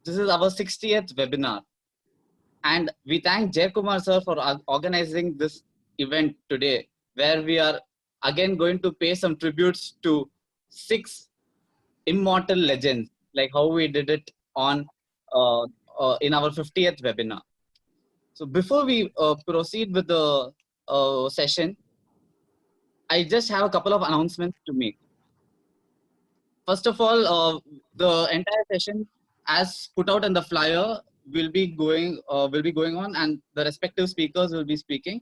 This is our 60th webinar. And we thank Jay Kumar sir for organizing this event today, where we are again going to pay some tributes to 6 immortal legends, like how we did it on in our 50th webinar. So before we proceed with the session, I just have a couple of announcements to make. First of all, the entire session, as put out in the flyer, will be going on, and the respective speakers will be speaking.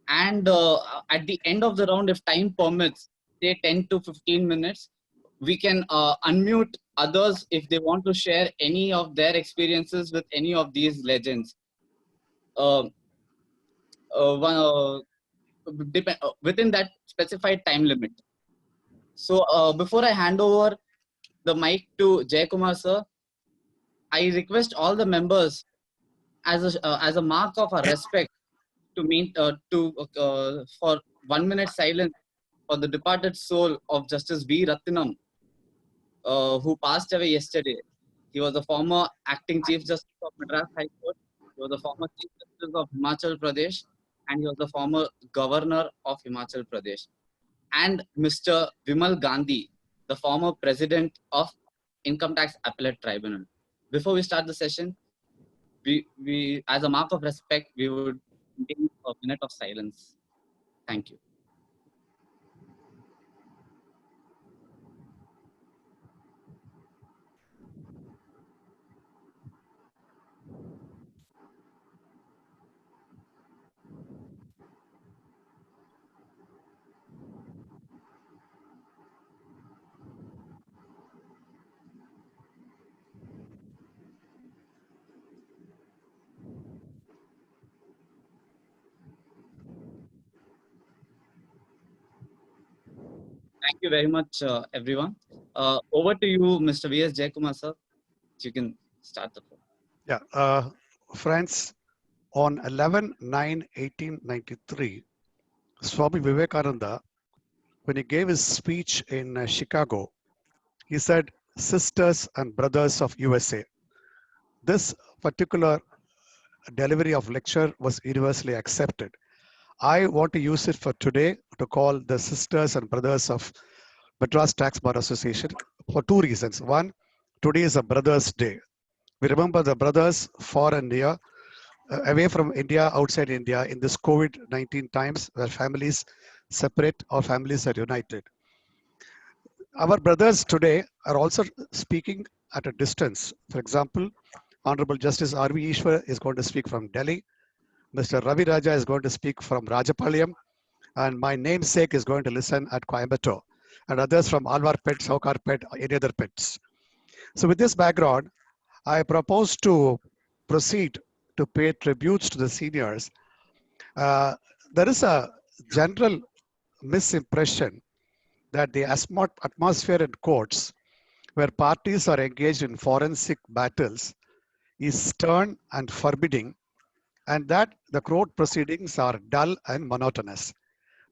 And at the end of the round, if time permits, say 10 to 15 minutes, we can unmute others if they want to share any of their experiences with any of these legends. One, within that specified time limit. So before I hand over the mic to Jay Kumar sir, I request all the members as a mark of our respect for 1 minute silence for the departed soul of Justice V. Ratnam, who passed away yesterday. He was the former acting Chief Justice of Madras High Court. He was the former Chief Justice of Himachal Pradesh, and he was the former Governor of Himachal Pradesh. And Mr. Vimal Gandhi, the former President of Income Tax Appellate Tribunal. Before we start the session, we as a mark of respect, we would maintain a minute of silence. Thank you. Thank you very much, everyone. Over to you, Mr. V.S. Jayakumar, sir. You can start the floor. Yeah, friends, on 11/9/1893, Swami Vivekananda, when he gave his speech in Chicago, he said, "Sisters and brothers of USA." This particular delivery of lecture was universally accepted. I want to use it for today to call the sisters and brothers of Madras Tax Bar Association for 2 reasons. One, today is a Brothers' Day. We remember the brothers far and near, away from India, outside India, in this COVID-19 times where families separate or families are united. Our brothers today are also speaking at a distance. For example, Honorable Justice R.V. Ishwar is going to speak from Delhi. Mr. Ravi Raja is going to speak from Rajapalayam, and my namesake is going to listen at Coimbatore, and others from Alwarpet, Saukarpet, any other pits. So with this background, I propose to proceed to pay tributes to the seniors. There is a general misimpression that the atmosphere in courts where parties are engaged in forensic battles is stern and forbidding, and that the court proceedings are dull and monotonous.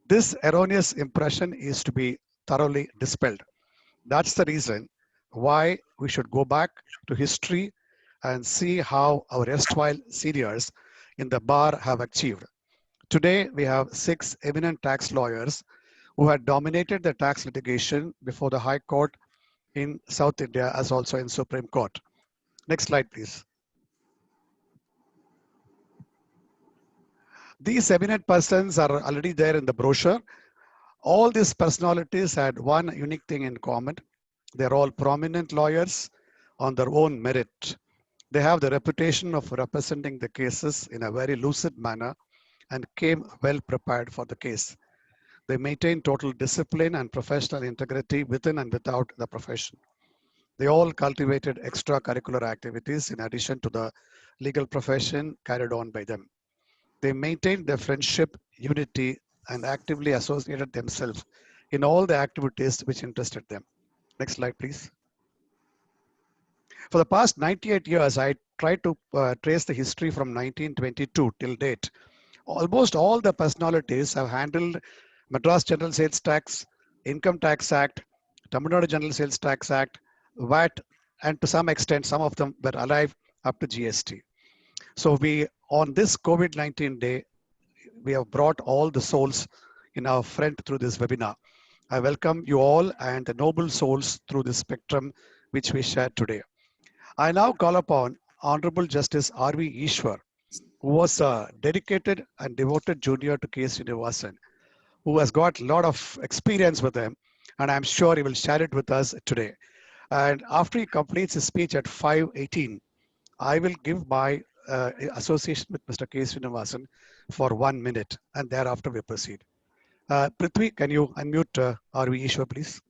This erroneous impression is to be thoroughly dispelled. That's the reason why we should go back to history and see how our erstwhile seniors in the bar have achieved. Today, we have 6 eminent tax lawyers who had dominated the tax litigation before the High Court in South India as also in Supreme Court. Next slide, please. These eminent persons are already there in the brochure. All these personalities had one unique thing in common. They're all prominent lawyers on their own merit. They have the reputation of representing the cases in a very lucid manner and came well prepared for the case. They maintain total discipline and professional integrity within and without the profession. They all cultivated extracurricular activities in addition to the legal profession carried on by them. They maintained their friendship, unity, and actively associated themselves in all the activities which interested them. Next slide, please. For the past 98 years, I tried to trace the history from 1922 till date. Almost all the personalities have handled Madras General Sales Tax, Income Tax Act, Tamil Nadu General Sales Tax Act, VAT, and to some extent, some of them were alive up to GST. So we, on this COVID-19 day, we have brought all the souls in our front through this webinar. I welcome you all and the noble souls through this spectrum which we shared today. I now call upon Honorable Justice R.V. Ishwar, who was a dedicated and devoted junior to K. Srinivasan, who has got a lot of experience with him, and I'm sure he will share it with us today. And after he completes his speech at 5:18, I will give my association with Mr. K. Srinivasan for 1 minute, and thereafter we proceed. Prithvi, can you unmute R.V. Ishwar, please?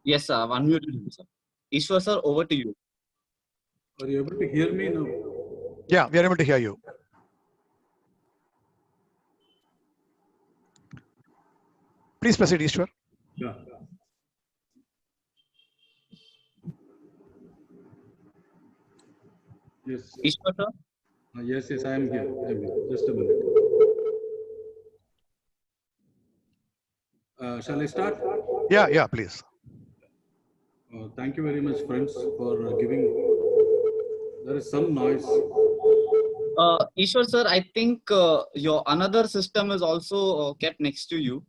Yes, sir. I've unmuted you, sir. Ishwar, sir, over to you. Are you able to hear me now? Yeah, we are able to hear you. Please proceed, Ishwar. Yeah. Yes. Ishwar, sir. Yes, I am here. Just a minute. Shall I start? Yeah, please. Thank you very much, friends, for giving. There is some noise. Ishwar, sir, I think your another system is also kept next to you.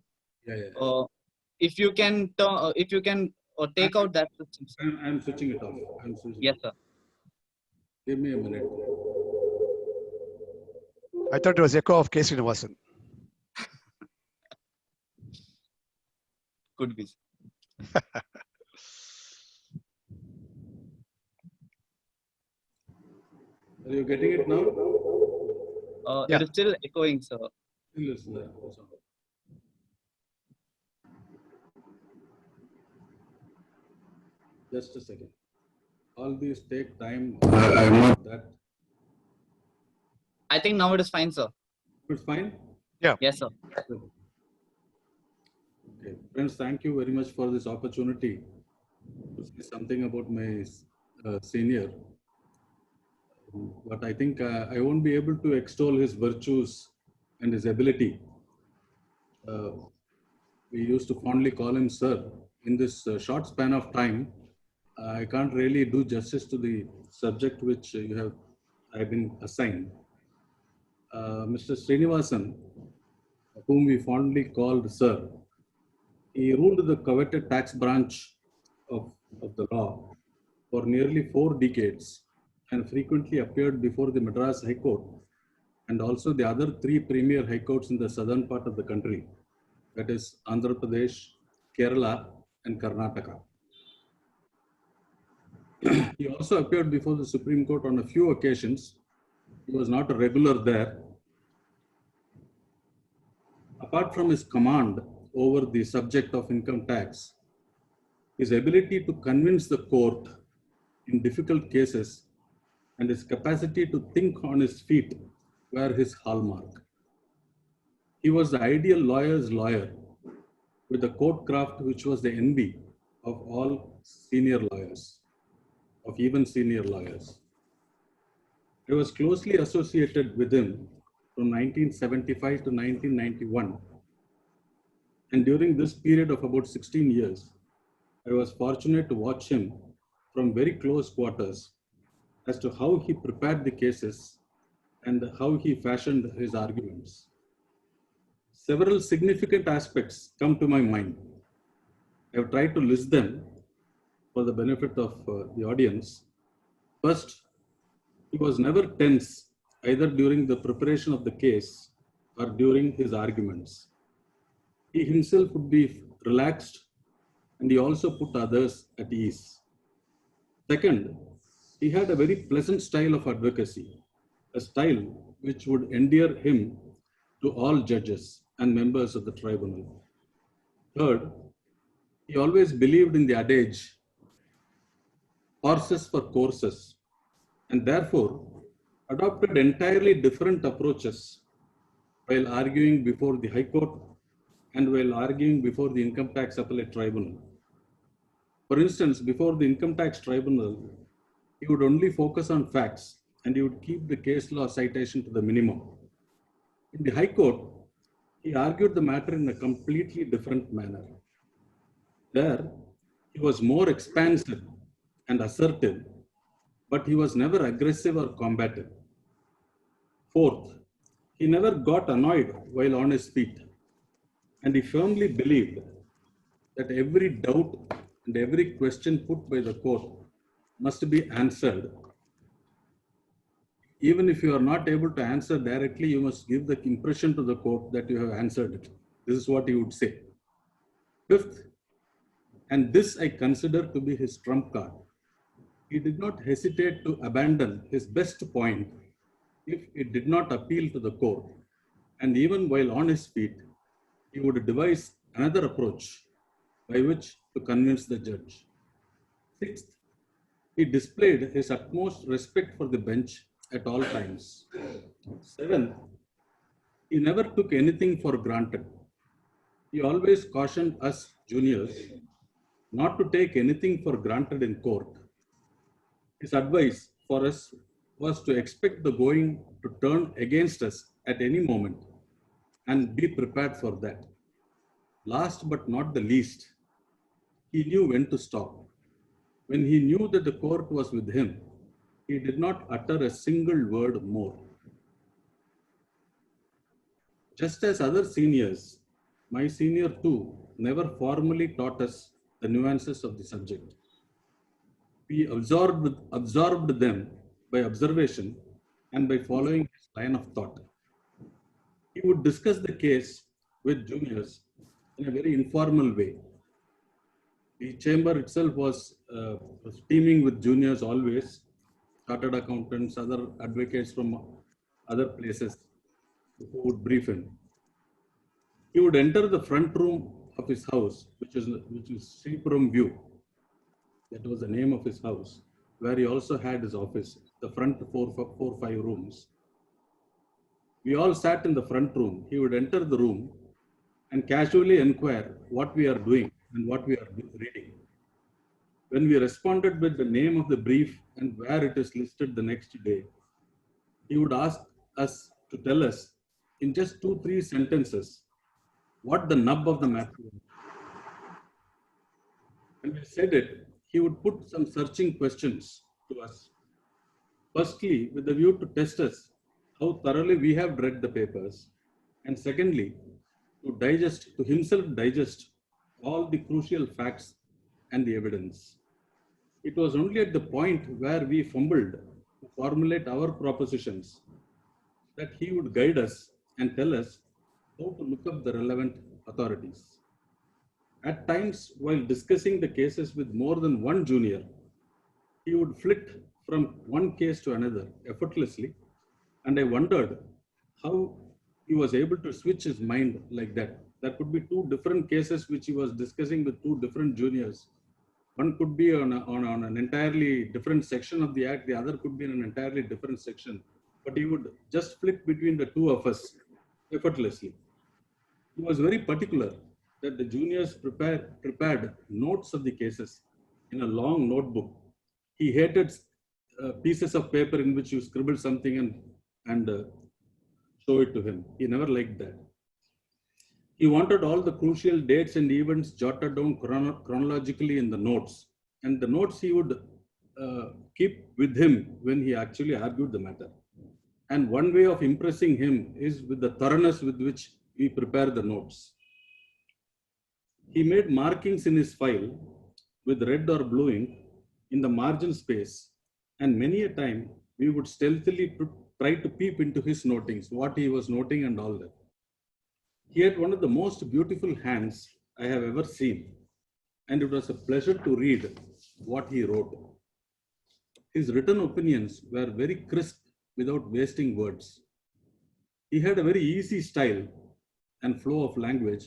Yeah. If you can take out that system. I'm switching it off. Yes, sir. Give me a minute. I thought it was echo of K. Srinivasan. Could be. Are you getting it now? It is still echoing, sir. Still is there. Just a second. All these take time. I'm not that. I think now it is fine, sir. It's fine? Yeah. Yes, sir. Okay. Friends, thank you very much for this opportunity to say something about my senior. But I think I won't be able to extol his virtues and his ability. We used to fondly call him sir. In this short span of time, I can't really do justice to the subject which I've been assigned. Mr. Srinivasan, whom we fondly called sir, he ruled the coveted tax branch of the law for nearly 4 decades and frequently appeared before the Madras High Court and also the other 3 premier high courts in the southern part of the country, that is Andhra Pradesh, Kerala, and Karnataka. He also appeared before the Supreme Court on a few occasions. He was not a regular there. Apart from his command over the subject of income tax, his ability to convince the court in difficult cases and his capacity to think on his feet were his hallmark. He was the ideal lawyer's lawyer with a court craft which was the envy of all senior lawyers, of even senior lawyers. I was closely associated with him from 1975 to 1991. And during this period of about 16 years, I was fortunate to watch him from very close quarters as to how he prepared the cases and how he fashioned his arguments. Several significant aspects come to my mind. I have tried to list them for the benefit of the audience. First, he was never tense either during the preparation of the case or during his arguments. He himself would be relaxed and he also put others at ease. Second, he had a very pleasant style of advocacy, a style which would endear him to all judges and members of the tribunal. Third, he always believed in the adage, horses for courses, and therefore adopted entirely different approaches while arguing before the High Court and while arguing before the Income Tax Appellate Tribunal. For instance, before the Income Tax Tribunal, he would only focus on facts and he would keep the case law citation to the minimum. In the High Court, he argued the matter in a completely different manner. There, he was more expansive and assertive, but he was never aggressive or combative. Fourth, he never got annoyed while on his feet, and he firmly believed that every doubt and every question put by the court must be answered. Even if you are not able to answer directly, you must give the impression to the court that you have answered it. This is what he would say. Fifth, and this I consider to be his trump card, he did not hesitate to abandon his best point if it did not appeal to the court. And even while on his feet, he would devise another approach by which to convince the judge. Sixth, he displayed his utmost respect for the bench at all times. Seventh, he never took anything for granted. He always cautioned us juniors not to take anything for granted in court. His advice for us was to expect the going to turn against us at any moment and be prepared for that. Last but not the least, he knew when to stop. When he knew that the court was with him, he did not utter a single word more. Just as other seniors, my senior too never formally taught us the nuances of the subject. We absorbed them by observation and by following his line of thought. He would discuss the case with juniors in a very informal way. The chamber itself was teeming with juniors always, chartered accountants, other advocates from other places who would brief him. He would enter the front room of his house, which is Sripuram View. That was the name of his house, where he also had his office, the front four, 5 rooms. We all sat in the front room. He would enter the room and casually inquire what we are doing and what we are reading. When we responded with the name of the brief and where it is listed the next day, he would ask us to tell us in just 2-3 sentences what the nub of the matter was. When we said it, he would put some searching questions to us. Firstly, with the view to test us how thoroughly we have read the papers, and secondly, to himself digest all the crucial facts and the evidence. It was only at the point where we fumbled to formulate our propositions that he would guide us and tell us how to look up the relevant authorities. At times, while discussing the cases with more than one junior, he would flit from one case to another effortlessly, and I wondered how he was able to switch his mind like that. There could be 2 different cases which he was discussing with 2 different juniors. One could be on an entirely different section of the act, the other could be in an entirely different section, but he would just flick between the 2 of us effortlessly. He was very particular that the juniors prepared notes of the cases in a long notebook. He hated pieces of paper in which you scribble something and show it to him. He never liked that. He wanted all the crucial dates and events jotted down chronologically in the notes. And the notes he would keep with him when he actually argued the matter. And one way of impressing him is with the thoroughness with which we prepare the notes. He made markings in his file with red or blue ink in the margin space, and many a time we would stealthily try to peep into his notings, what he was noting and all that. He had one of the most beautiful hands I have ever seen, and it was a pleasure to read what he wrote. His written opinions were very crisp without wasting words. He had a very easy style and flow of language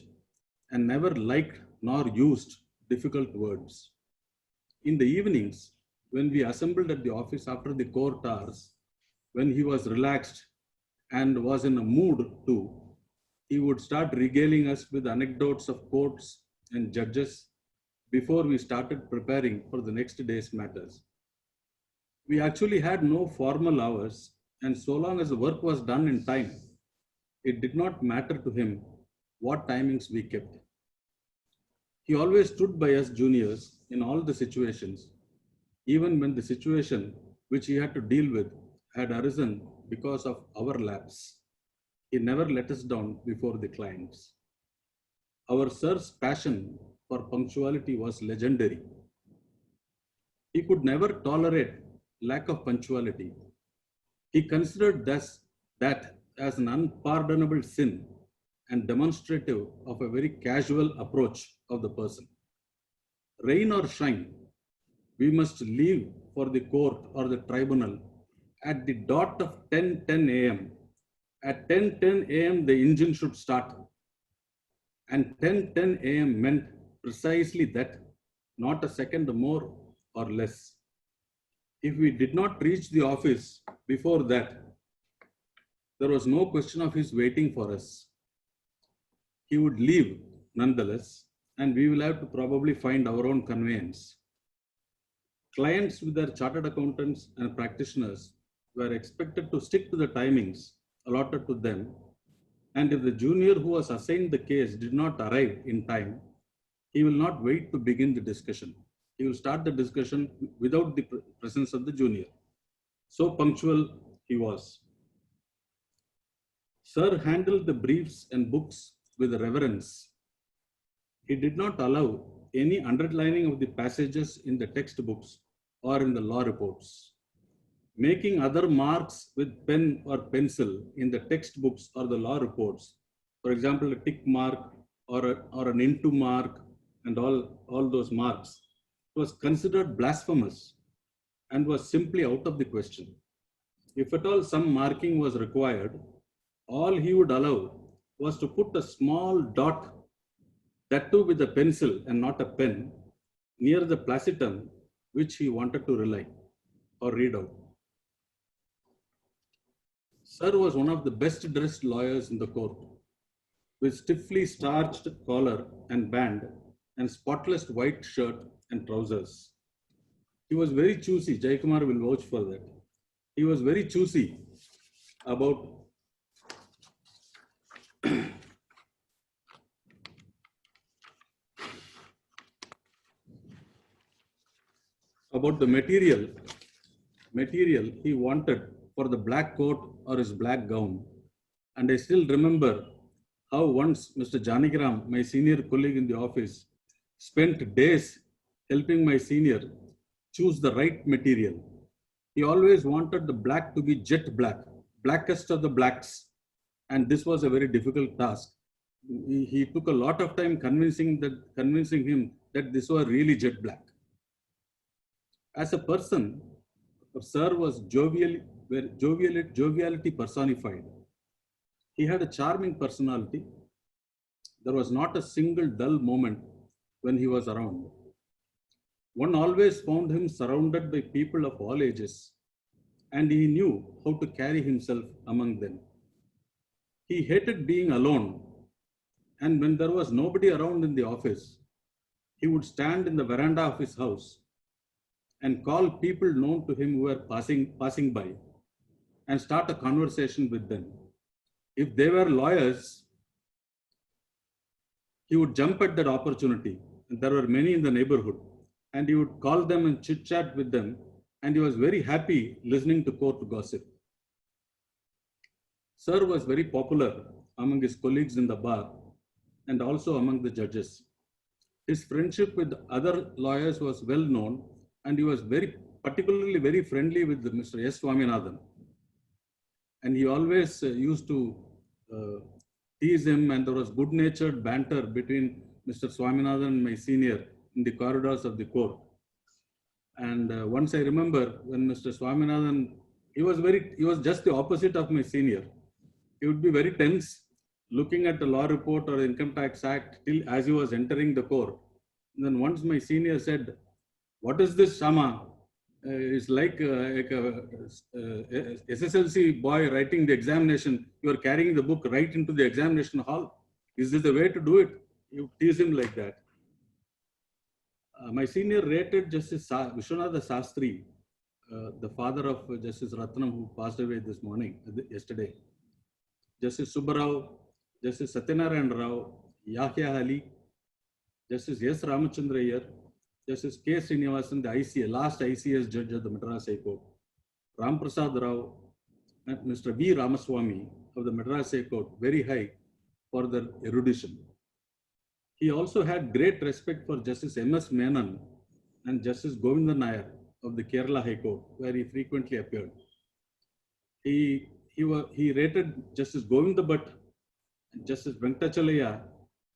and never liked nor used difficult words. In the evenings, when we assembled at the office after the court hours, when he was relaxed and was in a mood too, he would start regaling us with anecdotes of courts and judges before we started preparing for the next day's matters. We actually had no formal hours, and so long as the work was done in time, it did not matter to him what timings we kept. He always stood by us juniors in all the situations. even when the situation which he had to deal with had arisen because of our lapse. He never let us down before the clients. Our sir's passion for punctuality was legendary. He could never tolerate lack of punctuality. He considered that as an unpardonable sin and demonstrative of a very casual approach of the person. Rain or shine, we must leave for the court or the tribunal at the dot of 10:10 a.m. At 10:10 a.m., the engine should start. And 10:10 a.m. meant precisely that, not a second more or less. If we did not reach the office before that, there was no question of his waiting for us. He would leave nonetheless, and we will have to probably find our own conveyance. Clients with their chartered accountants and practitioners were expected to stick to the timings allotted to them, and if the junior who was assigned the case did not arrive in time, he will not wait to begin the discussion. He will start the discussion without the presence of the junior. So punctual he was. Sir handled the briefs and books with reverence. He did not allow any underlining of the passages in the textbooks or in the law reports. Making other marks with pen or pencil in the textbooks or the law reports, for example, a tick mark or an into mark and all those marks, was considered blasphemous and was simply out of the question. If at all some marking was required, all he would allow was to put a small dot, that too with a pencil and not a pen, near the placetum which he wanted to rely or read out. Sir was one of the best dressed lawyers in the court, with stiffly starched collar and band and spotless white shirt and trousers. He was very choosy. Jaikumar will vouch for that. He was very choosy about the material he wanted for the black coat or his black gown. And I still remember how once Mr. Janakiram, my senior colleague in the office, spent days helping my senior choose the right material. He always wanted the black to be jet black, blackest of the blacks. And this was a very difficult task. He took a lot of time convincing him that this was really jet black. As a person, Sir was joviality personified. He had a charming personality. There was not a single dull moment when he was around. One always found him surrounded by people of all ages, and he knew how to carry himself among them. He hated being alone, and when there was nobody around in the office, he would stand in the veranda of his house and call people known to him who were passing by and start a conversation with them. If they were lawyers, he would jump at that opportunity. And there were many in the neighborhood, and he would call them and chit chat with them. And he was very happy listening to court gossip. Sir was very popular among his colleagues in the bar and also among the judges. His friendship with other lawyers was well known, and he was particularly very friendly with Mr. S. Swaminathan. And he always used to tease him, and there was good-natured banter between Mr. Swaminathan and my senior in the corridors of the court. And once I remember when Mr. Swaminathan, he was just the opposite of my senior. He would be very tense, looking at the law report or Income Tax Act till as he was entering the court. And then once my senior said, "What is this, Shama? It's like a SSLC boy writing the examination. You are carrying the book right into the examination hall. Is this the way to do it?" You tease him like that. My senior rated Justice Vishwanatha Sastry, the father of Justice Ratnam, who passed away yesterday. Justice Subbarao, Justice Satyanarayan Rao, Yahya Ali, Justice S. Ramachandra Iyer, Justice K. Srinivasan, the last ICS judge of the Madras High Court, Ram Prasad Rao, and Mr. V. Ramaswamy of the Madras High Court, very high for their erudition. He also had great respect for Justice M.S. Menon and Justice Govindan Nair of the Kerala High Court, where he frequently appeared. He rated Justice Govinda Bhatt, Justice Venkatachalaya,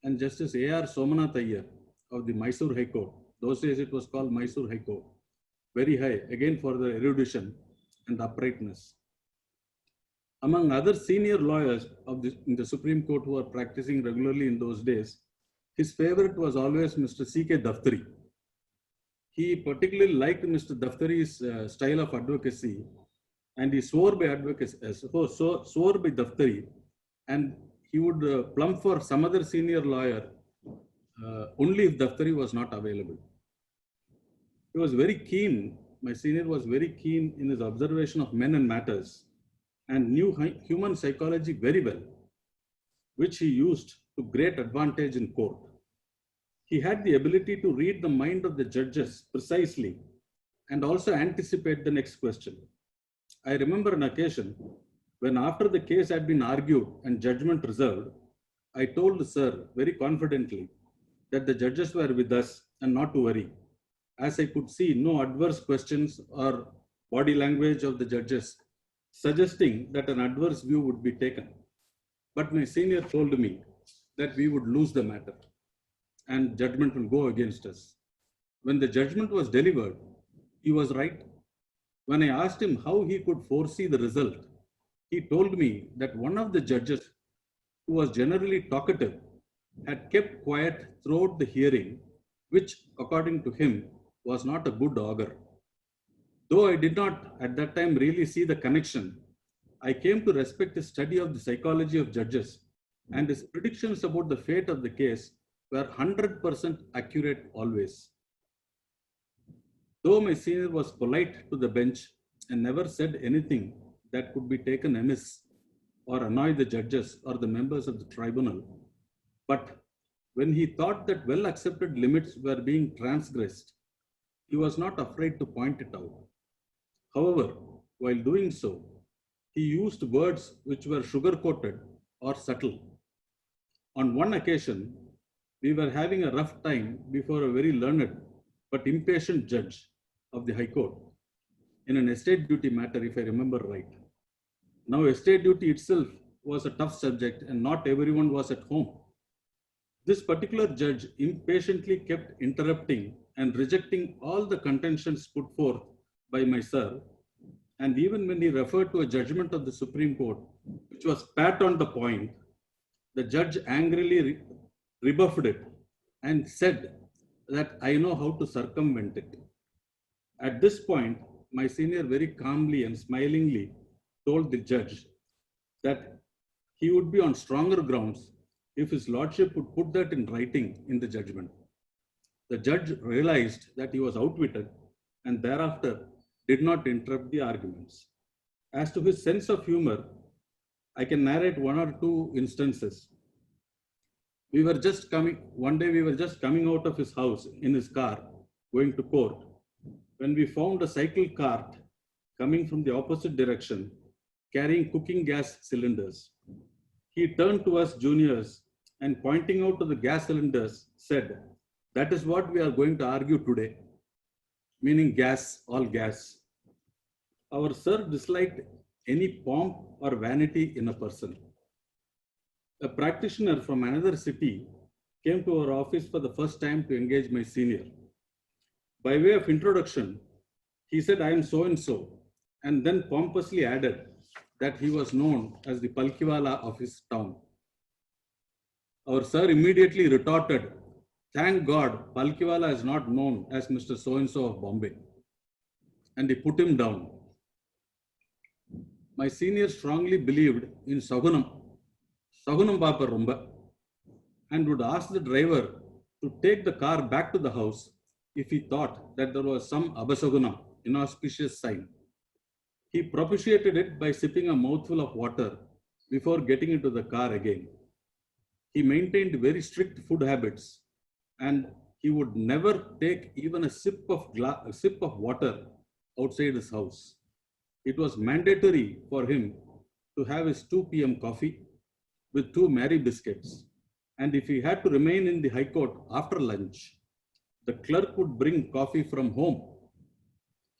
and Justice A.R. Somanath Iyer of the Mysore High Court. Those days it was called Mysore High Court. Very high, again for their erudition and uprightness. Among other senior lawyers in the Supreme Court who were practicing regularly in those days, his favorite was always Mr. C.K. Daftari. He particularly liked Mr. Daftari's style of advocacy, and he swore by Daftari, and he would plump for some other senior lawyer only if Daftari was not available. He was very keen, my senior was very keen in his observation of men and matters, and knew human psychology very well, which he used to great advantage in court. He had the ability to read the mind of the judges precisely and also anticipate the next question. I remember an occasion when, after the case had been argued and judgment reserved, I told the sir very confidently that the judges were with us and not to worry, as I could see no adverse questions or body language of the judges suggesting that an adverse view would be taken. But my senior told me that we would lose the matter and judgment will go against us. When the judgment was delivered, he was right. When I asked him how he could foresee the result, he told me that one of the judges, who was generally talkative, had kept quiet throughout the hearing, which, according to him, was not a good augur. Though I did not at that time really see the connection, I came to respect his study of the psychology of judges, and his predictions about the fate of the case were 100% accurate always. Though my senior was polite to the bench and never said anything that could be taken amiss or annoy the judges or the members of the tribunal, but when he thought that well-accepted limits were being transgressed, he was not afraid to point it out. However, while doing so, he used words which were sugar-coated or subtle. On one occasion, we were having a rough time before a very learned but impatient judge of the High Court in an estate duty matter, if I remember right. Now, estate duty itself was a tough subject and not everyone was at home. This particular judge impatiently kept interrupting and rejecting all the contentions put forth by my sir. And even when he referred to a judgment of the Supreme Court, which was pat on the point, the judge angrily rebuffed it and said that I know how to circumvent it. At this point, my senior very calmly and smilingly told the judge that he would be on stronger grounds if his lordship would put that in writing in the judgment. The judge realized that he was outwitted and thereafter did not interrupt the arguments. As to his sense of humor, I can narrate one or two instances. One day we were just coming out of his house in his car, going to court, when we found a cycle cart coming from the opposite direction, carrying cooking gas cylinders. He turned to us juniors and, pointing out to the gas cylinders, said, "That is what we are going to argue today," meaning gas, all gas. Our sir disliked any pomp or vanity in a person. A practitioner from another city came to our office for the first time to engage my senior. By way of introduction, he said, "I am so-and-so," and then pompously added that he was known as the Palkiwala of his town. Our sir immediately retorted, "Thank God, Palkiwala is not known as Mr. So-and-so of Bombay." And he put him down. My senior strongly believed in Sagunam Papa Rumba, and would ask the driver to take the car back to the house if he thought that there was some Abasaguna, inauspicious sign. He propitiated it by sipping a mouthful of water before getting into the car again. He maintained very strict food habits, and he would never take even a sip of water outside his house. It was mandatory for him to have his 2 p.m. coffee with 2 Mary biscuits. And if he had to remain in the High Court after lunch, the clerk would bring coffee from home.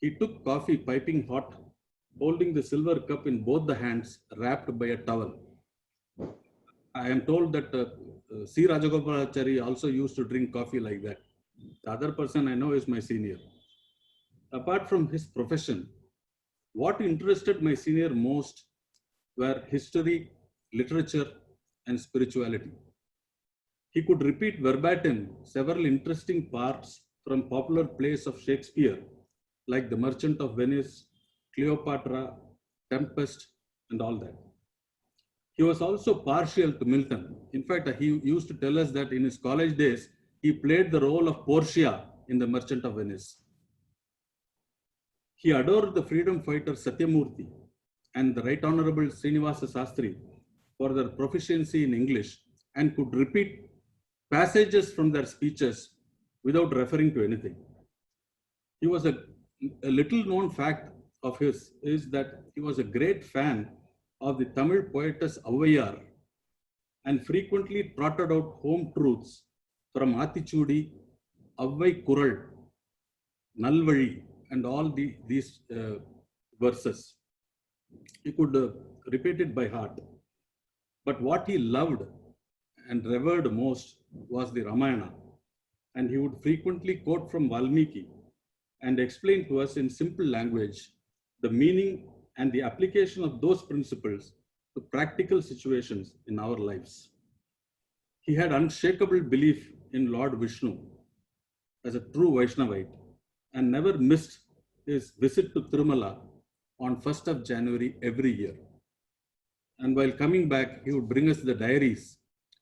He took coffee piping hot, holding the silver cup in both the hands, wrapped by a towel. I am told that C. Rajagopalachari also used to drink coffee like that. The other person I know is my senior. Apart from his profession, what interested my senior most were history, literature, and spirituality. He could repeat verbatim several interesting parts from popular plays of Shakespeare, like The Merchant of Venice, Cleopatra, Tempest, and all that. He was also partial to Milton. In fact, he used to tell us that in his college days, he played the role of Portia in The Merchant of Venice. He adored the freedom fighter Satyamurthy and the Right Honorable Srinivasa Sastri for their proficiency in English and could repeat passages from their speeches without referring to anything. He was a little known fact of his is that he was a great fan of the Tamil poetess Avvaiyar and frequently trotted out home truths from Atichudi, Avvai Kural, Nalvali, and all these verses. He could repeat it by heart. But what he loved and revered most was the Ramayana, and he would frequently quote from Valmiki and explain to us in simple language the meaning and the application of those principles to practical situations in our lives. He had unshakable belief in Lord Vishnu as a true Vaishnavite and never missed his visit to Tirumala on 1st of January every year. And while coming back, he would bring us the diaries,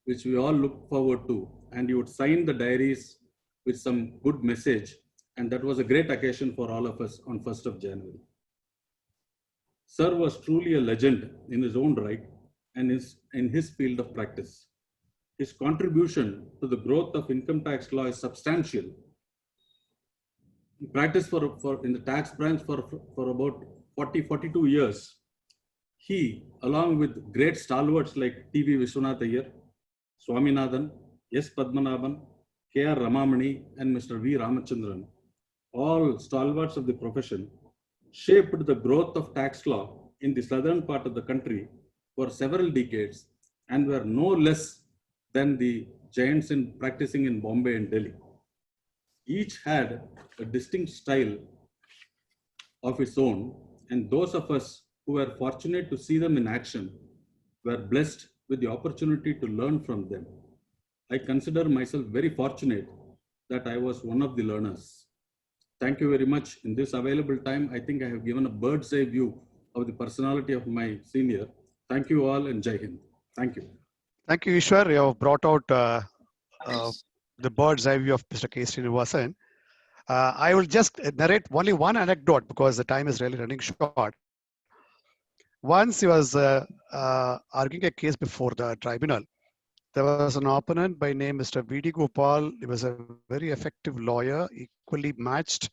which we all look forward to, and he would sign the diaries with some good message. And that was a great occasion for all of us on 1st of January. Sir was truly a legend in his own right and in his field of practice. His contribution to the growth of income tax law is substantial. He practiced in the tax branch for about 42 years. He, along with great stalwarts like T.V. Vishwanath Iyer, Swaminathan, S. Padmanabhan, K.R. Ramamani, and Mr. V. Ramachandran, all stalwarts of the profession, shaped the growth of tax law in the southern part of the country for several decades and were no less than the giants in practicing in Bombay and Delhi. Each had a distinct style of its own, and those of us who were fortunate to see them in action were blessed with the opportunity to learn from them. I consider myself very fortunate that I was one of the learners. Thank you very much. In this available time, I think I have given a bird's eye view of the personality of my senior. Thank you all and Jai Hind. Thank you. Thank you, Ishwar. You have brought out the bird's eye view of Mr. K. Srinivasan. I will just narrate only one anecdote because the time is really running short. Once he was arguing a case before the tribunal. There was an opponent by name Mr. V.D. Gopal. He was a very effective lawyer, equally matched,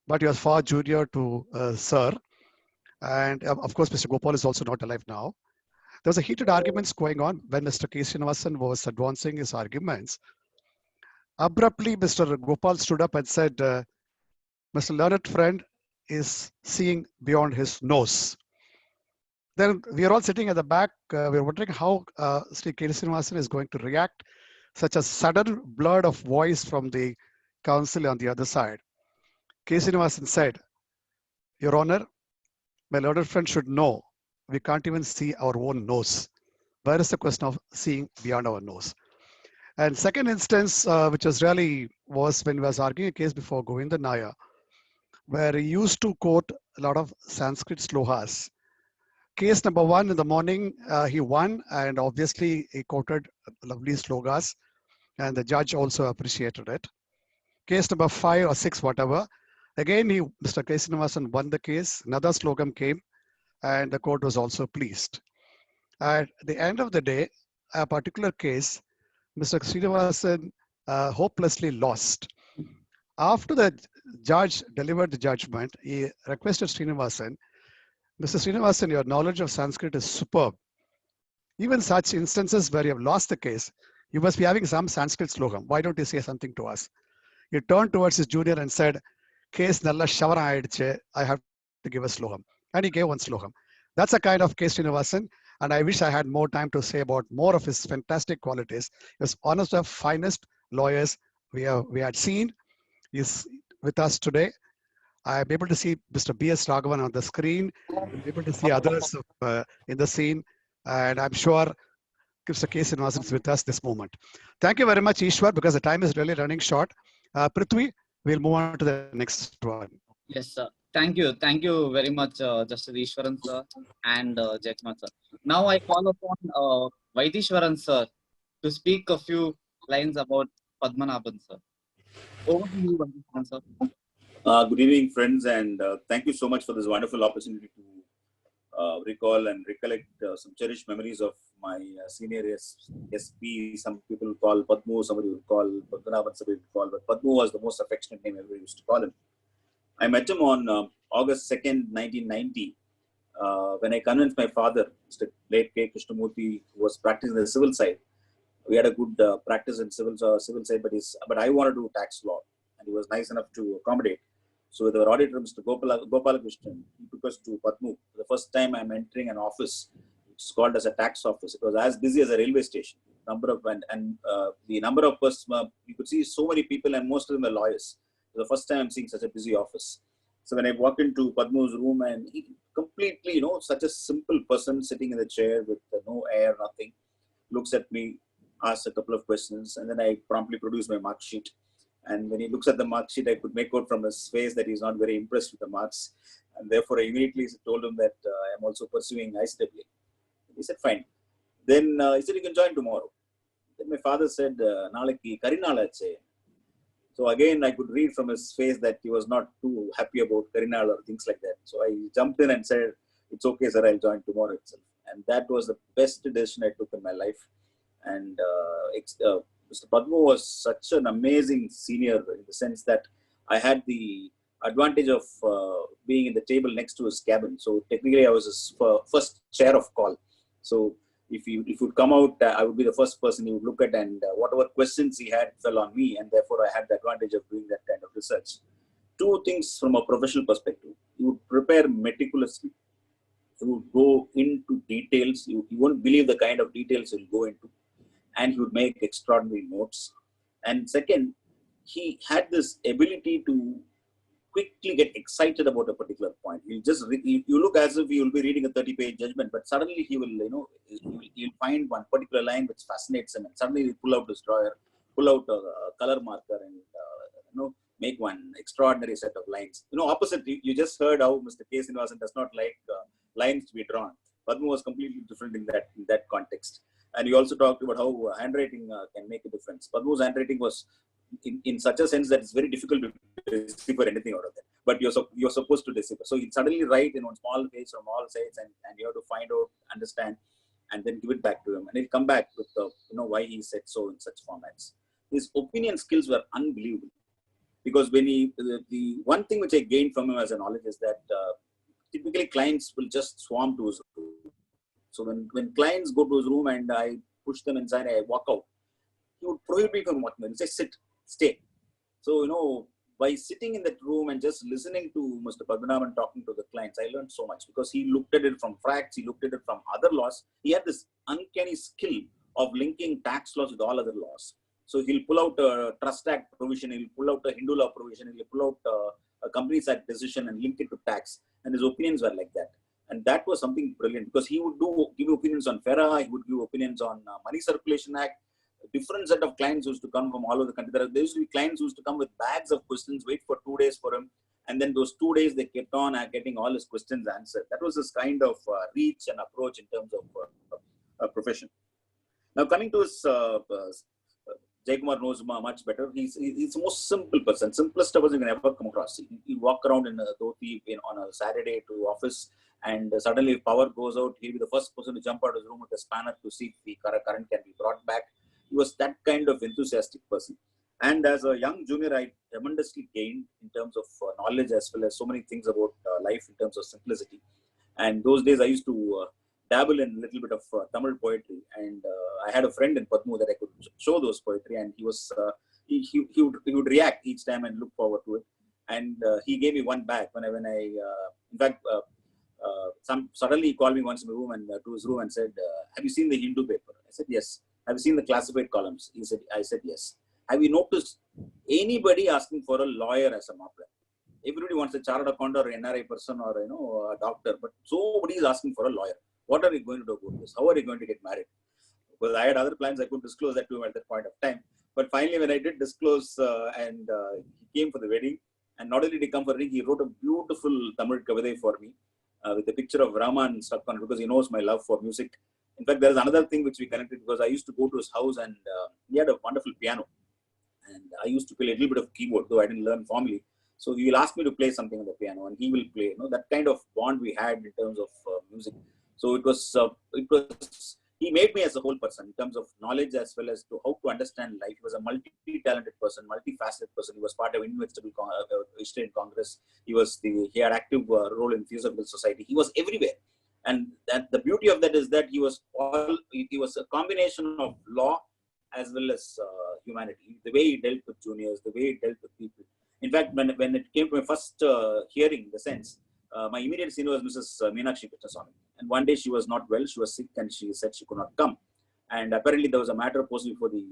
but he was far junior to Sir. And of course, Mr. Gopal is also not alive now. There was a heated arguments going on when Mr. K. Srinivasan was advancing his arguments. Abruptly, Mr. Gopal stood up and said, Mr. Learned friend is seeing beyond his nose. Then we are all sitting at the back. We are wondering how Sri K. Srinivasan is going to react. Such a sudden blurt of voice from the counsel on the other side. K. Srinivasan said, Your Honor, my learned friend should know we can't even see our own nose. Where is the question of seeing beyond our nose? And second instance, which was really was when he was arguing a case before Govinda Naya, where he used to quote a lot of Sanskrit slohas. Case number 1 in the morning, he won, and obviously he quoted lovely slogas, and the judge also appreciated it. Case number 5 or 6, whatever. Again, Mr. K. Srinivasan won the case. Another slogam came, and the court was also pleased. At the end of the day, a particular case, Mr. Srinivasan hopelessly lost. After the judge delivered the judgment, he requested Srinivasan, Mr. Srinivasan, your knowledge of Sanskrit is superb. Even such instances where you have lost the case, you must be having some Sanskrit slokam. Why don't you say something to us? He turned towards his junior and said, Case nalla shavara aidiche, I have to give a slokam. And he gave one slokam. That's a kind of case Srinivasan, and I wish I had more time to say about more of his fantastic qualities. He was one of the finest lawyers we had seen. He's with us today. I'm able to see Mr. B.S. Raghavan on the screen. I'm able to see others in the scene. And I'm sure Mr. K. Srinivasan is with us this moment. Thank you very much, Ishwar, because the time is really running short. Prithvi, we'll move on to the next one. Yes, sir. Thank you. Thank you very much, Justice Ishwaran, sir, and Jaykumar, sir. Now I call upon Vaidishwaran, sir, to speak a few lines about Padmanabhan, sir. Over to you, Vaidishwaran, sir. Good evening, friends, and thank you so much for this wonderful opportunity to recall and recollect some cherished memories of my senior SP. Some people call Padmu, somebody would call Padmanabhan, somebody would call, but Padmu was the most affectionate name everybody used to call him. I met him on August 2nd, 1990, when I convinced my father, Mr. late K. Krishnamurthy, who was practicing the civil side. We had a good practice in civil side, but I wanted to do tax law, and he was nice enough to accommodate. So with our auditor, Mr. Gopalakrishnan, he took us to Padmu. The first time I'm entering an office, which is called as a tax office. It was as busy as a railway station. The number of us, you could see so many people, and most of them were lawyers. It was the first time I'm seeing such a busy office. So when I walked into Padmu's room, and he completely, such a simple person sitting in the chair with no air, nothing, looks at me, asks a couple of questions, and then I promptly produce my mark sheet. And when he looks at the mark sheet, I could make out from his face that he's not very impressed with the marks. And therefore, I immediately told him that I'm also pursuing ICEEE. He said, fine. Then he said, you can join tomorrow. Then my father said, Nalaki Karinala che. So again, I could read from his face that he was not too happy about Karinal or things like that. So I jumped in and said, it's okay, sir, I'll join tomorrow itself. And that was the best decision I took in my life. And Mr. Padmu was such an amazing senior in the sense that I had the advantage of being in the table next to his cabin. So technically, I was his first chair of call. So if he would come out, I would be the first person he would look at, and whatever questions he had fell on me, and therefore I had the advantage of doing that kind of research. Two things from a professional perspective. He would prepare meticulously. He would go into details. You won't believe the kind of details he'll go into. And he would make extraordinary notes. And second, he had this ability to quickly get excited about a particular point. He'll just you look as if you'll be reading a 30-page judgment, but suddenly he will, he'll find one particular line which fascinates him, and suddenly he'll pull out his drawer, pull out a color marker, and make one extraordinary set of lines. Opposite, you just heard how Mr. K. Srinivasan does not like lines to be drawn. Padmu was completely different in that context. And you also talked about how handwriting can make a difference. Padmu's handwriting was in such a sense that it's very difficult to decipher anything out of that. But you're supposed to decipher. So he'd suddenly write in one small page from all sides, and you have to find out, understand, and then give it back to him. And he'll come back with why he said so in such formats. His opinion skills were unbelievable. Because when the one thing which I gained from him as a knowledge is that typically clients will just swarm to his room. So when clients go to his room and I push them inside, I walk out, he would prohibit me from walking. He say, sit, stay. So, by sitting in that room and just listening to Mr. Padmanabhan talking to the clients, I learned so much because he looked at it from facts, he looked at it from other laws. He had this uncanny skill of linking tax laws with all other laws. So he'll pull out a Trust Act provision, he'll pull out a Hindu law provision, he'll pull out a Companies Act decision and link it to tax. And his opinions were like that. And that was something brilliant because he would give opinions on FERA, he would give opinions on Money Circulation Act. A different set of clients used to come from all over the country. There used to be clients who used to come with bags of questions, wait for 2 days for him. And then those 2 days, they kept on getting all his questions answered. That was his kind of reach and approach in terms of profession. Now, coming to his, Jaykumar knows much better. He's the most simple person, simplest person you can ever come across. He walk around in a dhoti on a Saturday to office, and suddenly if power goes out, he'll be the first person to jump out of his room with a spanner to see if the current can be brought back. He was that kind of enthusiastic person. And as a young junior, I tremendously gained in terms of knowledge as well as so many things about life in terms of simplicity. And those days I used to dabble in a little bit of Tamil poetry. And I had a friend in Padmu that I could show those poetry. And he would react each time and look forward to it. And he gave me one back when I in fact, suddenly he called me once in the room and to his room and said, have you seen the Hindu paper? I said, yes. Have you seen the classified columns? I said, yes. Have you noticed anybody asking for a lawyer as a mappler? Everybody wants a chartered accountant or NRI person or a doctor, but nobody is asking for a lawyer. What are you going to do about this? How are you going to get married? Because I had other plans, I couldn't disclose that to him at that point of time. But finally, when I did disclose and he came for the wedding, and not only did he come for the wedding, he wrote a beautiful Tamil kavadai for me with a picture of Raman stuck on it because he knows my love for music. In fact, there is another thing which we connected because I used to go to his house and he had a wonderful piano. And I used to play a little bit of keyboard, though I didn't learn formally. So he will ask me to play something on the piano and he will play. That kind of bond we had in terms of music. So it was, he made me as a whole person in terms of knowledge as well as to how to understand life. He was a multi-talented person, multifaceted person. He was part of Invincible Vegetarian Congress. He had active role in Theosophical Society. He was everywhere. And that the beauty of that is that he was a combination of law as well as humanity. The way he dealt with juniors, the way he dealt with people. In fact, when it came to my first hearing, the sense, my immediate senior was Mrs. Meenakshi Krishnaswamy. And one day she was not well, she was sick and she said she could not come. And apparently there was a matter posed before the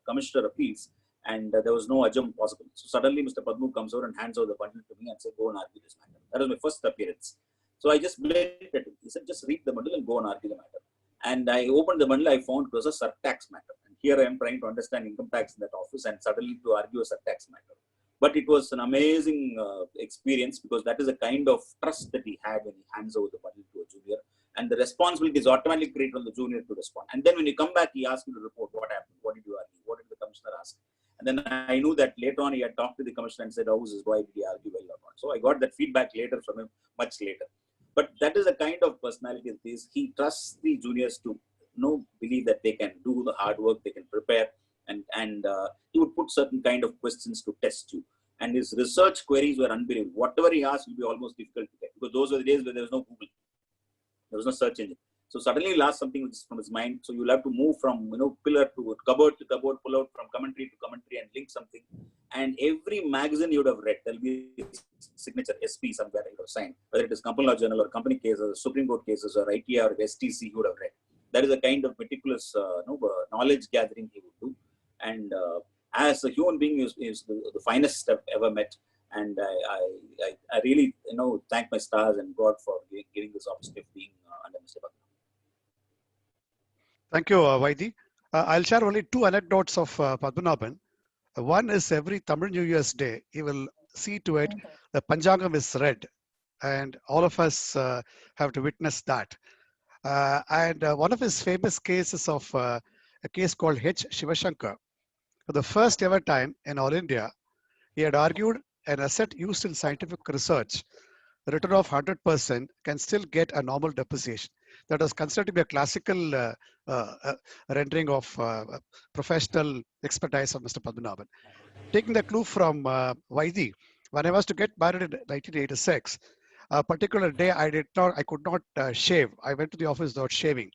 Commissioner of Appeals and there was no adjourn possible. So suddenly Mr. Padmu comes over and hands over the bundle to me and said, go and argue this matter. That was my first appearance. So I just blinked at him. He said, just read the bundle and go and argue the matter. And I opened the bundle, I found it was a surtax matter. And here I am trying to understand income tax in that office and suddenly to argue a surtax matter. But it was an amazing experience because that is a kind of trust that he had when he hands over the bundle to a junior. And the responsibility is automatically created on the junior to respond. And then when you come back, he asks you to report what happened, what did you argue, what did the commissioner ask. And then I knew that later on he had talked to the commissioner and said, how is his wife, did he argue well or not? So I got that feedback later from him, much later. But that is a kind of personality that is, he trusts the juniors to believe that they can do the hard work, they can prepare, and he would put certain kind of questions to test you. And his research queries were unbelievable. Whatever he asked will be almost difficult to get because those were the days where there was no Google, there was no search engine. So suddenly he'll ask something from his mind. So you'll have to move from pillar to cupboard, pull out from commentary to commentary and link something. And every magazine you would have read, there'll be a signature SP somewhere you have signed, whether it is Company Law Journal or company cases, Supreme Court cases or ITA or STC you would have read. That is a kind of meticulous knowledge gathering he would do. And as a human being is the finest I've ever met. And I really thank my stars and God for giving this opportunity of being under Mr. Padmu. Thank you, Vaidi. I'll share only two anecdotes of Padmanabhan. One is every Tamil New Year's Day, he will see to it the Panchangam is read. And all of us have to witness that. And one of his famous cases of a case called H. Shivashankar. For the first ever time in All India, he had argued an asset used in scientific research, the return of 100% can still get a normal depreciation. That was considered to be a classical rendering of professional expertise of Mr. Padmanabhan. Taking the clue from Vaidi, when I was to get married in 1986, a particular day I could not shave. I went to the office without shaving.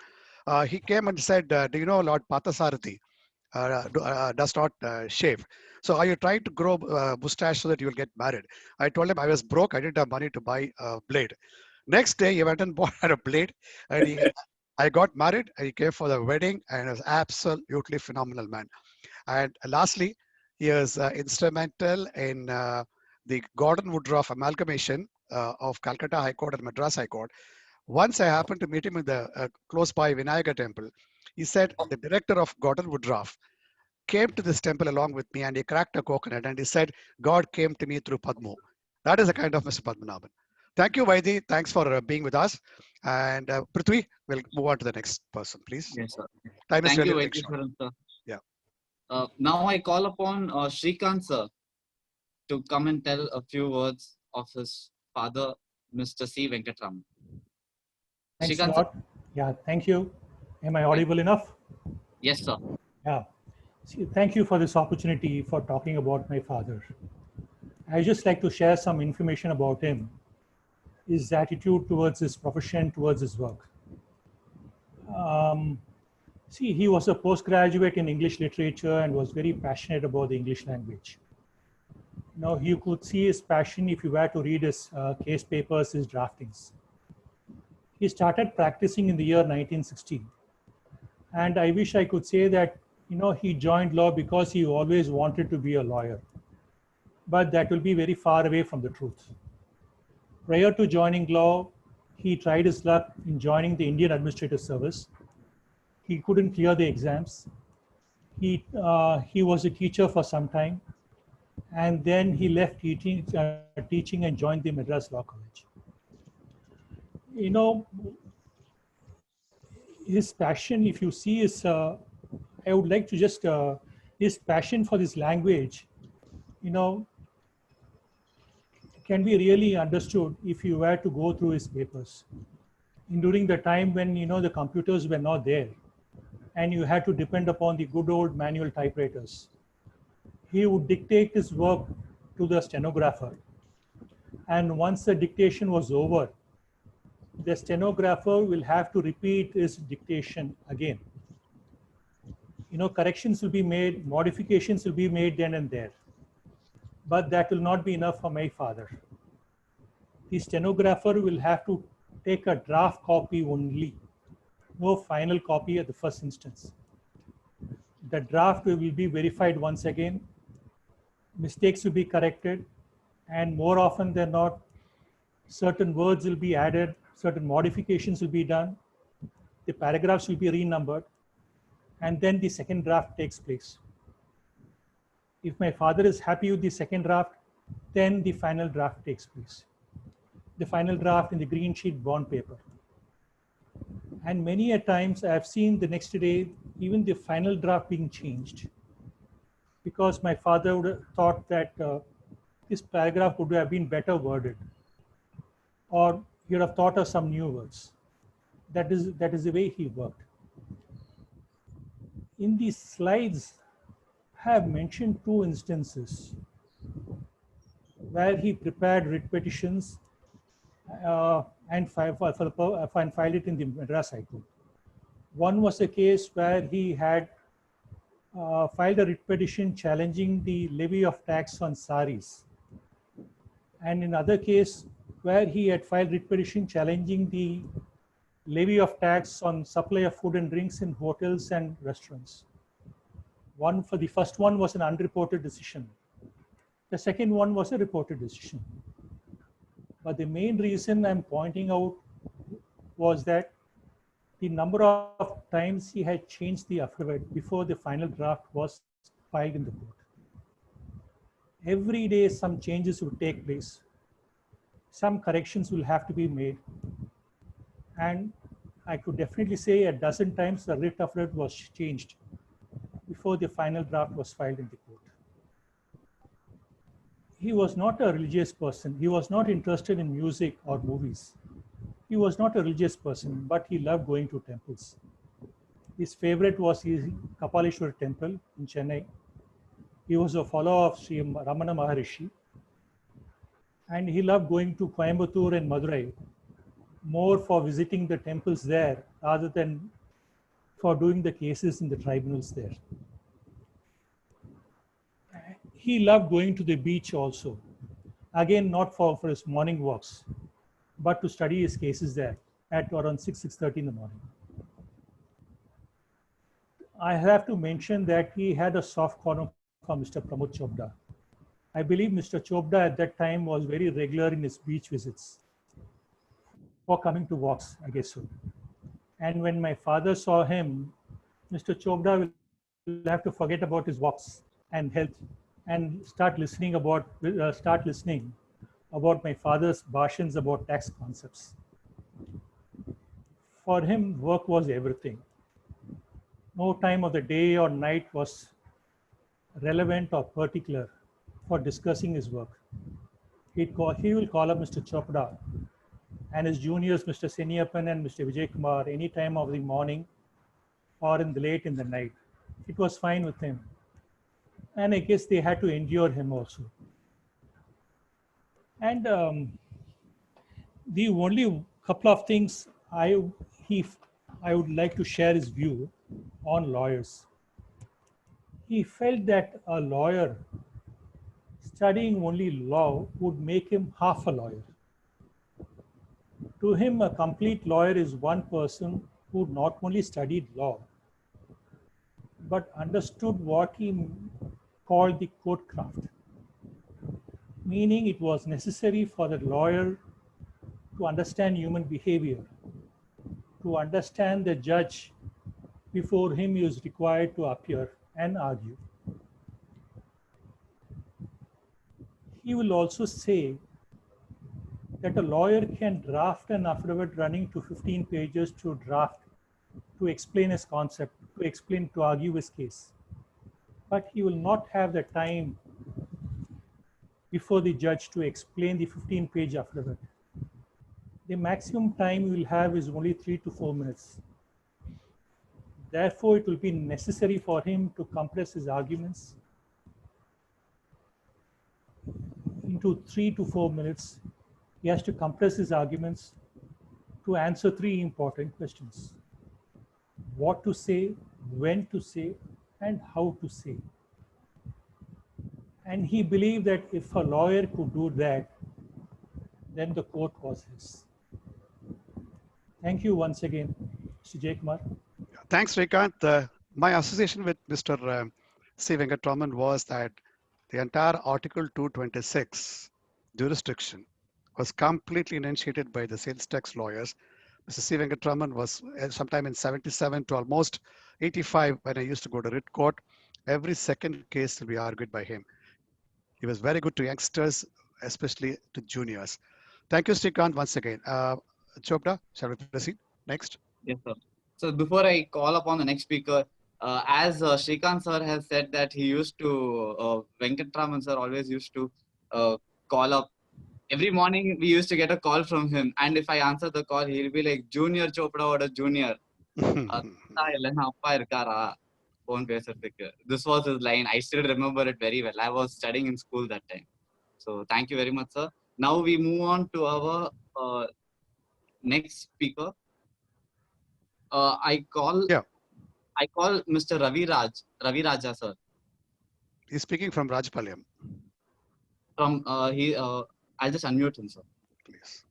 He came and said, do you know Lord Pathasarathi does not shave? So are you trying to grow mustache so that you will get married? I told him I was broke. I didn't have money to buy a blade. Next day, he went and bought a blade. And I got married. And he came for the wedding and was absolutely phenomenal man. And lastly, he was instrumental in the Gordon Woodruff amalgamation of Calcutta High Court and Madras High Court. Once I happened to meet him in the close by Vinayaga temple. He said the director of Gordon Woodruff came to this temple along with me and he cracked a coconut and he said, God came to me through Padmu. That is a kind of Mr. Padmanabhan. Thank you, Vaidi. Thanks for being with us. And Prithvi, we'll move on to the next person, please. Yes, sir. Time is Thank you, really Vaidi, short. sir. Yeah. Now I call upon Srikanth, sir, to come and tell a few words of his father, Mr. C. Venkatraman. Thanks Srikanth, a lot. Yeah, thank you. Am I audible enough? Yes, sir. Yeah. Thank you for this opportunity for talking about my father. I just like to share some information about him, his attitude towards his profession, towards his work. Um, he was a postgraduate in English literature and was very passionate about the English language. Now, you could see his passion if you were to read his case papers, his draftings. He started practicing in the year 1916. And I wish I could say that, he joined law because he always wanted to be a lawyer. But that will be very far away from the truth. Prior to joining law, he tried his luck in joining the Indian Administrative Service. He couldn't clear the exams. He was a teacher for some time, and then he left teaching and joined the Madras Law College. His passion, if you see, is I would like to just his passion for this language, can be really understood if you were to go through his papers. During the time when the computers were not there, and you had to depend upon the good old manual typewriters, he would dictate his work to the stenographer. And once the dictation was over, the stenographer will have to repeat his dictation again. Corrections will be made, modifications will be made then and there. But that will not be enough for my father. The stenographer will have to take a draft copy only, no final copy at the first instance. The draft will be verified once again, mistakes will be corrected, and more often than not, certain words will be added, certain modifications will be done, the paragraphs will be renumbered, and then the second draft takes place. If my father is happy with the second draft, then the final draft takes place. The final draft in the green sheet bond paper. And many a times I have seen the next day, even the final draft being changed, because my father would have thought that this paragraph would have been better worded, or he would have thought of some new words. That is the way he worked. In these slides, I have mentioned two instances where he prepared writ petitions and filed it in the Madras High Court. One was a case where he had filed a writ petition challenging the levy of tax on saris, and in other case where he had filed writ petition challenging the levy of tax on supply of food and drinks in hotels and restaurants. The first one was an unreported decision. The second one was a reported decision. But the main reason I'm pointing out was that the number of times he had changed the affidavit before the final draft was filed in the court. Every day some changes would take place. Some corrections will have to be made. And I could definitely say a dozen times the writ affidavit was changed before the final draft was filed in the court. He was not a religious person. He was not interested in music or movies. He was not a religious person, but he loved going to temples. His favorite was his Kapaleshwar temple in Chennai. He was a follower of Sri Ramana Maharishi. And he loved going to Coimbatore and Madurai more for visiting the temples there rather than for doing the cases in the tribunals there. He loved going to the beach also. Again, not for his morning walks, but to study his cases there at around 6:30 in the morning. I have to mention that he had a soft corner for Mr. Pramod Chopda. I believe Mr. Chopda at that time was very regular in his beach visits for coming to walks, I guess so. And when my father saw him, Mr. Chopda will have to forget about his walks and health and start listening about my father's bhashans about tax concepts. For him, work was everything. No time of the day or night was relevant or particular for discussing his work. He will call up Mr. Chopda and his juniors, Mr. Seniappan and Mr. Vijay Kumar, any time of the morning or late in the night. It was fine with him. And I guess they had to endure him also. And the only couple of things he I would like to share his view on lawyers. He felt that a lawyer studying only law would make him half a lawyer. To him, a complete lawyer is one person who not only studied law, but understood what he called the courtcraft, meaning it was necessary for the lawyer to understand human behavior, to understand the judge before him he is required to appear and argue. He will also say that a lawyer can draft an affidavit running to 15 pages to explain his concept, to argue his case. But he will not have the time before the judge to explain the 15-page affidavit. The maximum time he will have is only 3 to 4 minutes. Therefore, it will be necessary for him to compress his arguments into 3 to 4 minutes. He has to compress his arguments to answer 3 important questions: what to say, when to say, and how to say. And he believed that if a lawyer could do that, then the court was his. Thank you once again, Mr. Jaykumar. Thanks, Srikanth. My association with Mr. C. Venkatraman was that the entire Article 226 jurisdiction was completely initiated by the sales tax lawyers. Mr. C. Venkatraman was sometime in 77 to almost 85 when I used to go to writ court. Every second case will be argued by him. He was very good to youngsters, especially to juniors. Thank you, Srikanth, once again. Chopra, shall we proceed? Next. Yes, sir. So before I call upon the next speaker, as Srikanth sir has said that he used to, Venkatraman sir always used to call up. Every morning we used to get a call from him, and if I answer the call, he'll be like, "Junior Chopra or a junior." This was his line. I still remember it very well. I was studying in school that time. So thank you very much, sir. Now we move on to our next speaker. I call Mr. Ravi Raja, sir. He's speaking from Rajpalyam. I'll just unmute him, sir. Please.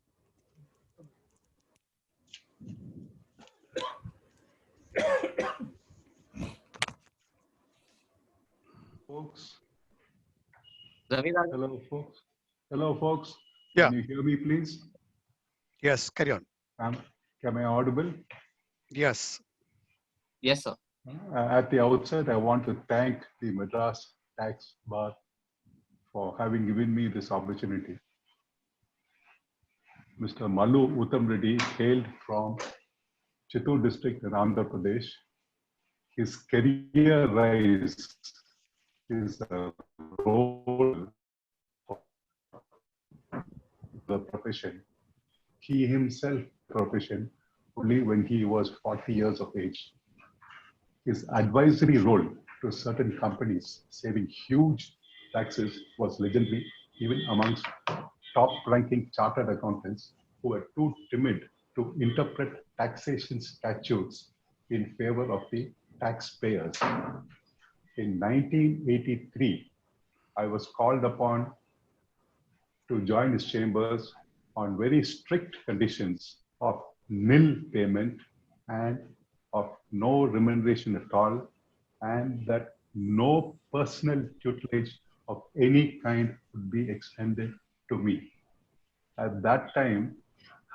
Folks. Ravi Raja. Hello, folks. Hello, folks. Yeah. Can you hear me, please? Yes, carry on. Am I audible? Yes. Yes, sir. At the outset, I want to thank the Madras Tax Bar for having given me this opportunity. Mr. Malu Uttam Reddy hailed from Chittoor district in Andhra Pradesh. His career rise is a role for the profession. He himself profession only when he was 40 years of age. His advisory role to certain companies saving huge taxes was legendary, even amongst top-ranking chartered accountants who were too timid to interpret taxation statutes in favor of the taxpayers. In 1983, I was called upon to join his chambers on very strict conditions of nil payment and of no remuneration at all, and that no personal tutelage of any kind would be extended to me. At that time,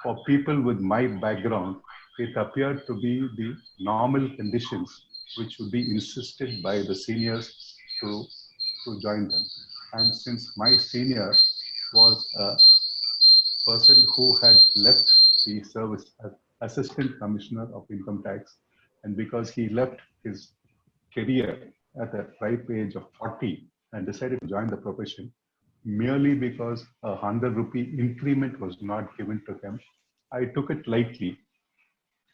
for people with my background, it appeared to be the normal conditions which would be insisted by the seniors to join them. And since my senior was a person who had left the service as Assistant Commissioner of Income Tax, and because he left his career at the ripe age of 40 and decided to join the profession merely because a 100 rupee increment was not given to him, I took it lightly,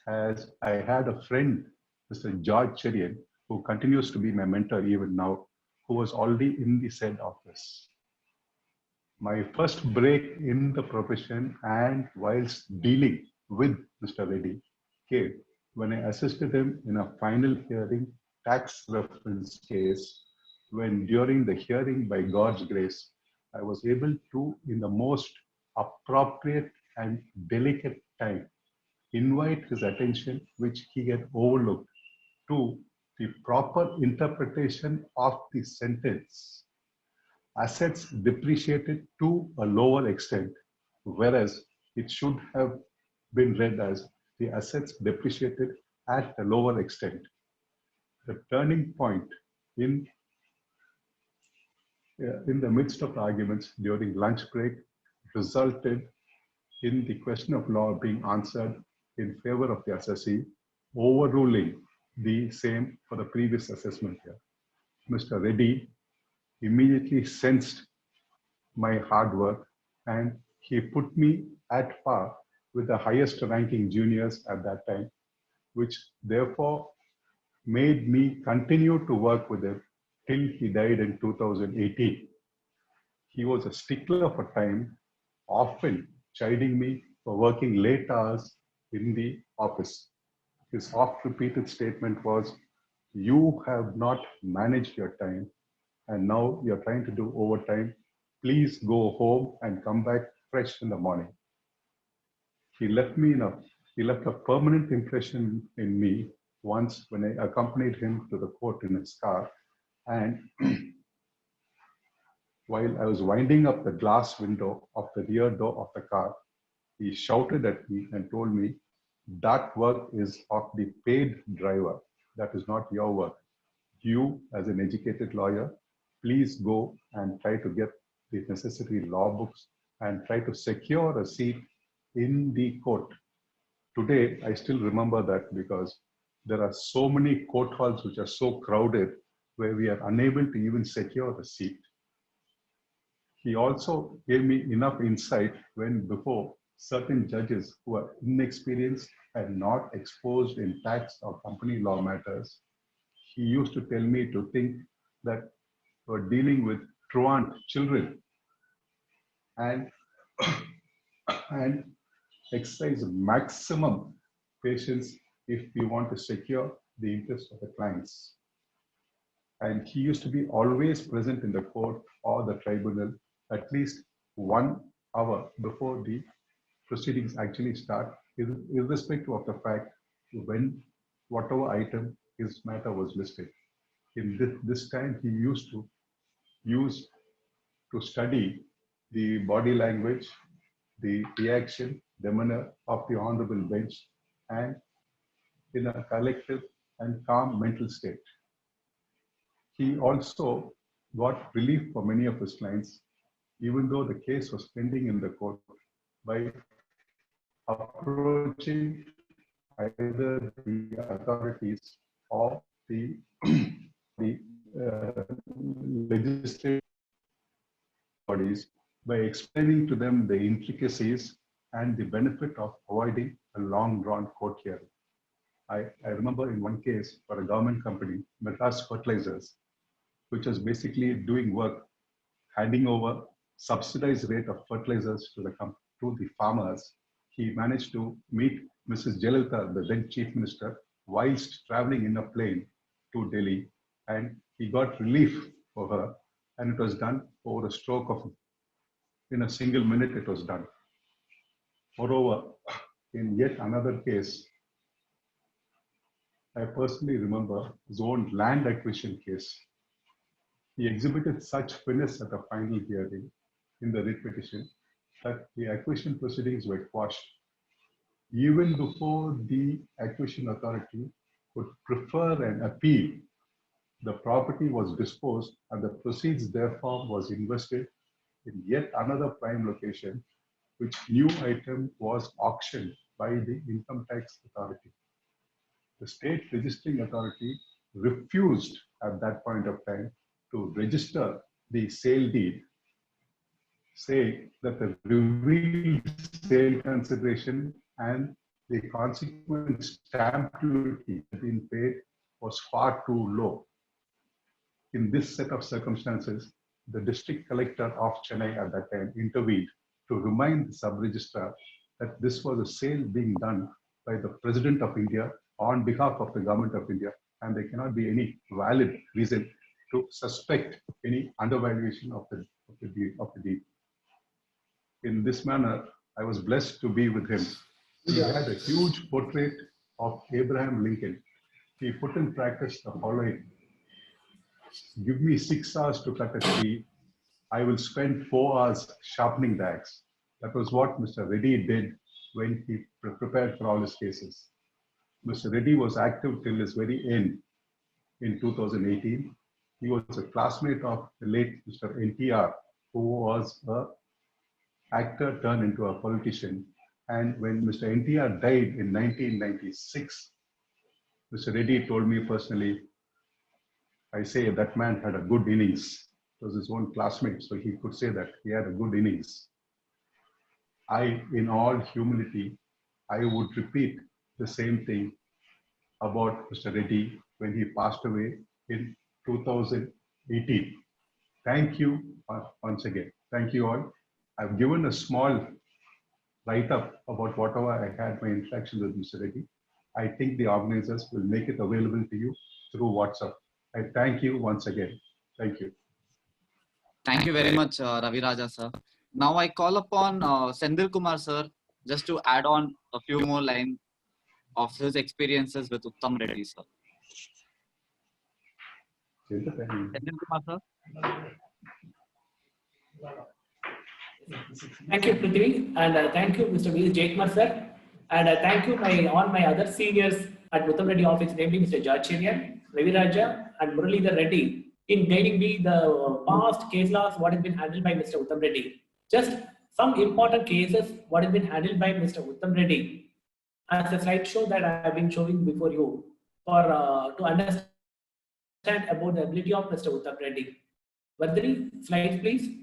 as I had a friend, Mr. George Cherian, who continues to be my mentor even now, who was already in the said office. My first break in the profession and whilst dealing with Mr. Reddy came when I assisted him in a final hearing tax reference case, when during the hearing, by God's grace, I was able to, in the most appropriate and delicate time, invite his attention, which he had overlooked, to the proper interpretation of the sentence. Assets depreciated to a lower extent, whereas it should have been read as the assets depreciated at a lower extent. The turning point in the midst of arguments during lunch break resulted in the question of law being answered in favor of the assessee, overruling the same for the previous assessment here. Mr. Reddy immediately sensed my hard work and he put me at par with the highest ranking juniors at that time, which therefore made me continue to work with him till he died in 2018. He was a stickler for time, often chiding me for working late hours in the office. His oft-repeated statement was, "You have not managed your time and now you're trying to do overtime. Please go home and come back fresh in the morning." He left a permanent impression in me once when I accompanied him to the court in his car, and while I was winding up the glass window of the rear door of the car, he shouted at me and told me, "That work is of the paid driver. That is not your work. You, as an educated lawyer, please go and try to get the necessary law books and try to secure a seat in the court." Today, I still remember that because there are so many court halls which are so crowded where we are unable to even secure a seat. He also gave me enough insight when before certain judges who are inexperienced and not exposed in tax or company law matters, he used to tell me to think that we're dealing with truant children and, and exercise maximum patience if we want to secure the interest of the clients. And he used to be always present in the court or the tribunal at least 1 hour before the proceedings actually start, irrespective of the fact when whatever item his matter was listed. In this time, he used to study the body language, the reaction, demeanor of the honorable bench, and in a collective and calm mental state. He also got relief for many of his clients, even though the case was pending in the court, by approaching either the authorities or the legislative bodies by explaining to them the intricacies and the benefit of avoiding a long-drawn court hearing. I remember in one case for a government company, Madras Fertilizers, which was basically doing work, handing over subsidized rate of fertilizers to the farmers. He managed to meet Mrs. Jayalalitha, the then Chief Minister, whilst traveling in a plane to Delhi, and he got relief for her, and it was done over a stroke of, in a single minute it was done. Moreover, in yet another case, I personally remember his own land acquisition case. He exhibited such finesse at the final hearing in the writ petition that the acquisition proceedings were quashed even before the acquisition authority could prefer an appeal. The property was disposed and the proceeds therefore was invested in yet another prime location, which new item was auctioned by the income tax authority. The state registering authority refused at that point of time to register the sale deed, saying that the revealed sale consideration and the consequent stamp duty being paid was far too low. In this set of circumstances, the district collector of Chennai at that time intervened to remind the sub-registrar that this was a sale being done by the President of India on behalf of the Government of India, and there cannot be any valid reason to suspect any undervaluation of the deed. In this manner, I was blessed to be with him. He had a huge portrait of Abraham Lincoln. He put in practice the following: give me 6 hours to cut a tree, I will spend 4 hours sharpening the axe. That was what Mr. Reddy did when he prepared for all his cases. Mr. Reddy was active till his very end in 2018. He was a classmate of the late Mr. NTR, who was an actor turned into a politician. And when Mr. NTR died in 1996, Mr. Reddy told me personally, I say that man had a good innings. It was his own classmate, so he could say that he had a good innings. In all humility, I would repeat the same thing about Mr. Reddy when he passed away in 2018. Thank you once again. Thank you all. I've given a small write-up about whatever I had my interaction with Mr. Reddy. I think the organizers will make it available to you through WhatsApp. I thank you once again. Thank you. Thank you very much, Ravi Raja sir. Now I call upon Senthil Kumar sir just to add on a few more lines of his experiences with Uttam Reddy sir. Senthil Kumar sir. Thank you, Prithvi, and thank you, Mr. V. Jaykumar sir, and thank you all my other seniors at Uttam Reddy office, namely Mr. Jachiryan, Ravi Raja, and Muralidhar Reddy, in guiding me the past case laws, what has been handled by Mr. Uttam Reddy. Just some important cases, what has been handled by Mr. Uttam Reddy, as a slideshow that I have been showing before you, for to understand about the ability of Mr. Uttam Reddy. Vadri, slides please.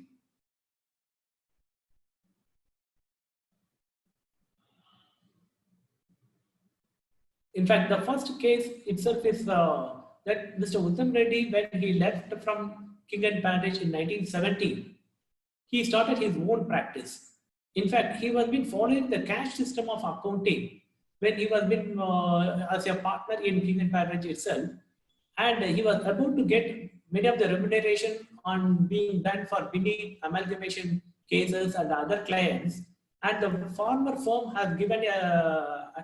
In fact, the first case itself is that Mr. Uttam Reddy, when he left from King and Parish in 1970, he started his own practice. In fact, he was been following the cash system of accounting when he was been as a partner in King and Parish itself, and he was about to get many of the remuneration on being done for Bini amalgamation cases and other clients, and the former firm has given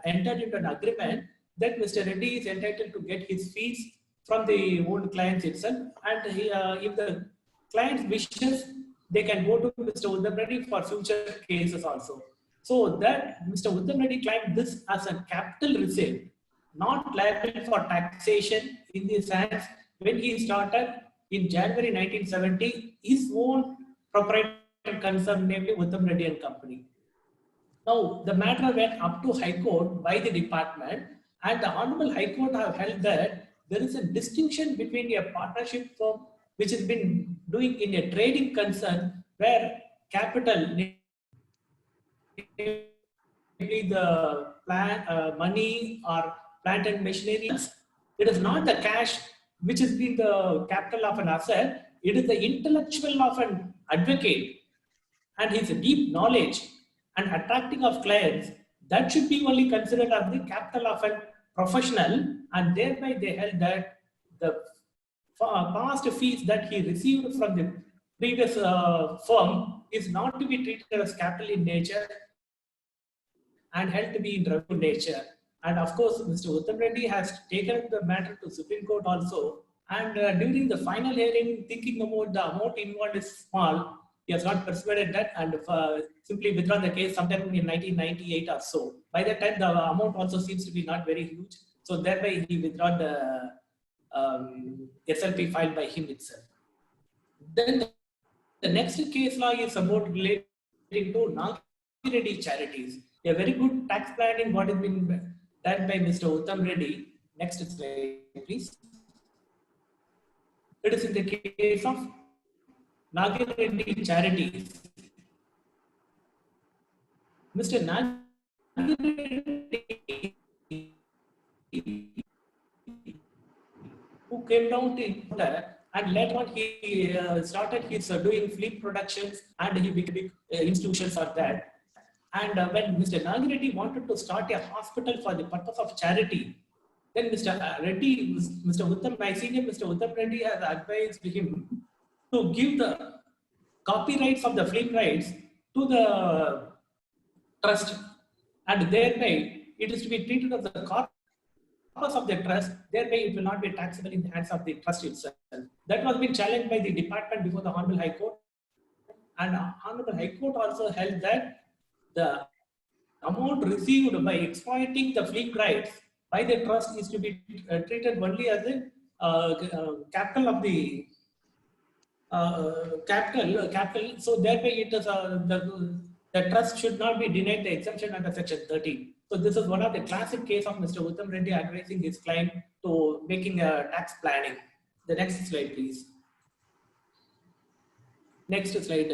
entered into an agreement that Mr. Reddy is entitled to get his fees from the old clients itself, and if the client wishes, they can go to Mr. Uttam Reddy for future cases also. So that Mr. Uttam Reddy claimed this as a capital receipt, not liable for taxation, in the sense when he started in January 1970 his own proprietary concern, namely Uttam Reddy and Company. Now the matter went up to High Court by the department, and the Honorable High Court have held that there is a distinction between a partnership firm which has been doing in a trading concern where capital, namely the money or plant and machinery, it is not the cash which has been the capital of an asset, it is the intellectual of an advocate and his deep knowledge and attracting of clients, that should be only considered as the capital of a professional, and thereby they held that the past fees that he received from the previous firm is not to be treated as capital in nature and held to be in revenue nature. And of course, Mr. Uttam Reddy has taken the matter to Supreme Court also, and during the final hearing, thinking about the amount involved is small, he has not persuaded that and simply withdrawn the case sometime in 1998 or so. By that time, the amount also seems to be not very huge. So thereby he withdrawn the SLP filed by him itself. Then the next case law is about relating to Nagi Reddy charities. A very good tax planning what has been done by Mr. Uttam Reddy. Next slide, please. It is in the case of Nagi Reddy charities. Mr. Nagi Reddy, who came down to And later on, he started his doing film productions, and he big institutions are there. And when Mr. Nagireddy wanted to start a hospital for the purpose of charity, then Mr. Reddy, Mr. Uttam, my senior Mr. Uttam Reddy has advised him to give the copyrights of the film rights to the trust, and thereby it is to be treated as the corpus of the trust, thereby it will not be taxable in the hands of the trust itself. That was been challenged by the department before the Honorable High Court, and Honorable High Court also held that the amount received by exploiting the film rights by the trust is to be treated only as the capital of the capital. So thereby it is the trust should not be denied the exemption under Section 13. So this is one of the classic case of Mr. Uttam Reddy advising his client to making a tax planning. The next slide, please. Next slide.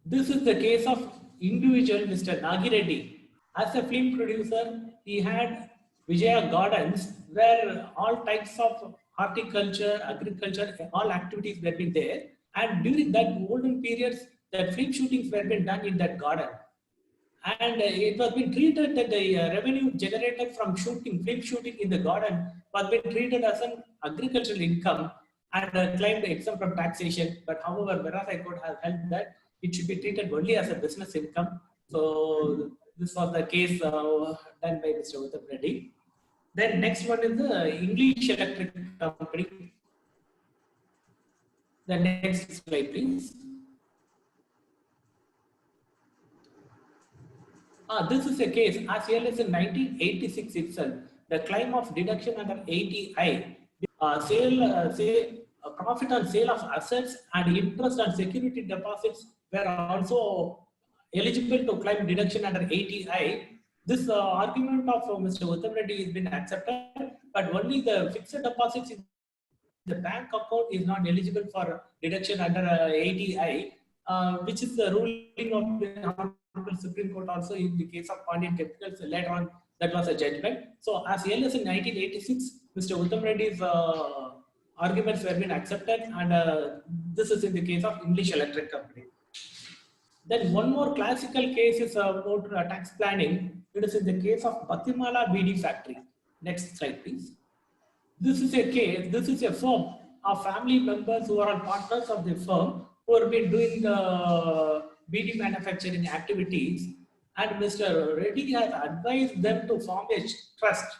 This is the case of individual Mr. Nagireddy. As a film producer, he had Vijaya Gardens, where all types of horticulture, agriculture, all activities were being there. And during that golden periods, the film shootings were being done in that garden. And it was being treated that the revenue generated from film shooting in the garden was being treated as an agricultural income and claimed exempt from taxation. But however, Madras High Court has held that it should be treated only as a business income. So this was the case done by Mr. Uttam Reddy. Then next one is the English Electric Company. The next slide, please. This is a case as early as in 1986 itself. The claim of deduction under 80I, profit on sale of assets and interest on security deposits were also eligible to claim deduction under 80I. This argument of Mr. Uttam Reddy has been accepted, but only the fixed deposits in the bank account is not eligible for deduction under 80I, which is the ruling of the Honorable Supreme Court also in the case of Pandian Chemicals. Later on, that was a judgment. So as early as in 1986, Mr. Uttam Reddy's arguments were being accepted, and this is in the case of English Electric Company. Then one more classical case is about tax planning. It is in the case of Batimala BD Factory. Next slide, please. This is a case, this is a firm of family members who are all partners of the firm who have been doing the BD manufacturing activities, and Mr. Reddy has advised them to form a trust,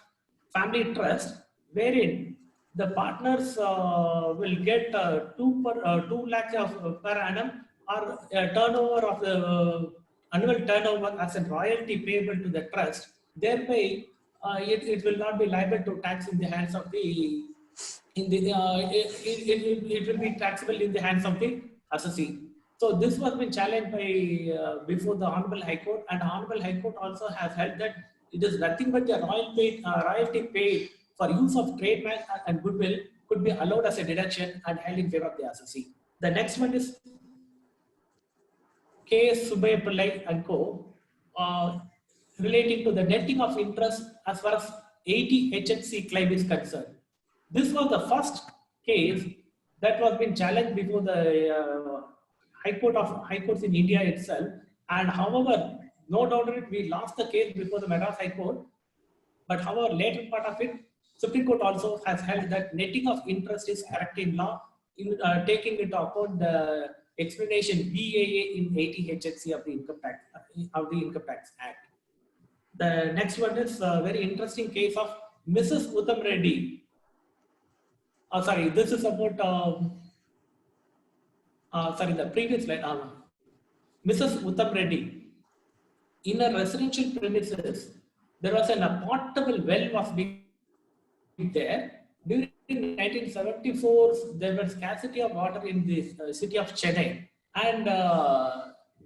family trust, wherein the partners will get 2 lakhs per annum or a turnover of the annual turnover as a royalty payable to the trust. Thereby, it will not be liable to tax in the hands of the it will be taxable in the hands of the assessee. So this was been challenged by before the Honorable High Court, and the Honorable High Court also has held that it is nothing but the royalty paid for use of trademark and goodwill could be allowed as a deduction and held in favor of the assessee. The next one is K.S. Subbai Pillai and Co. Relating to the netting of interest as far as 80 HHC claim is concerned. This was the first case that was been challenged before the High Courts in India itself. And however, no doubt in it, we lost the case before the Madras High Court. But however, later part of it, Supreme Court also has held that netting of interest is correct in law, in taking into account the explanation BAA in 80 HHC of the Income Tax Act. The next one is a very interesting case of Mrs. Uttam Reddy. Sorry, this is about the previous slide. Mrs. Uttam Reddy. In a residential premises, there was a portable well was being there. During 1974, there was scarcity of water in the city of Chennai, and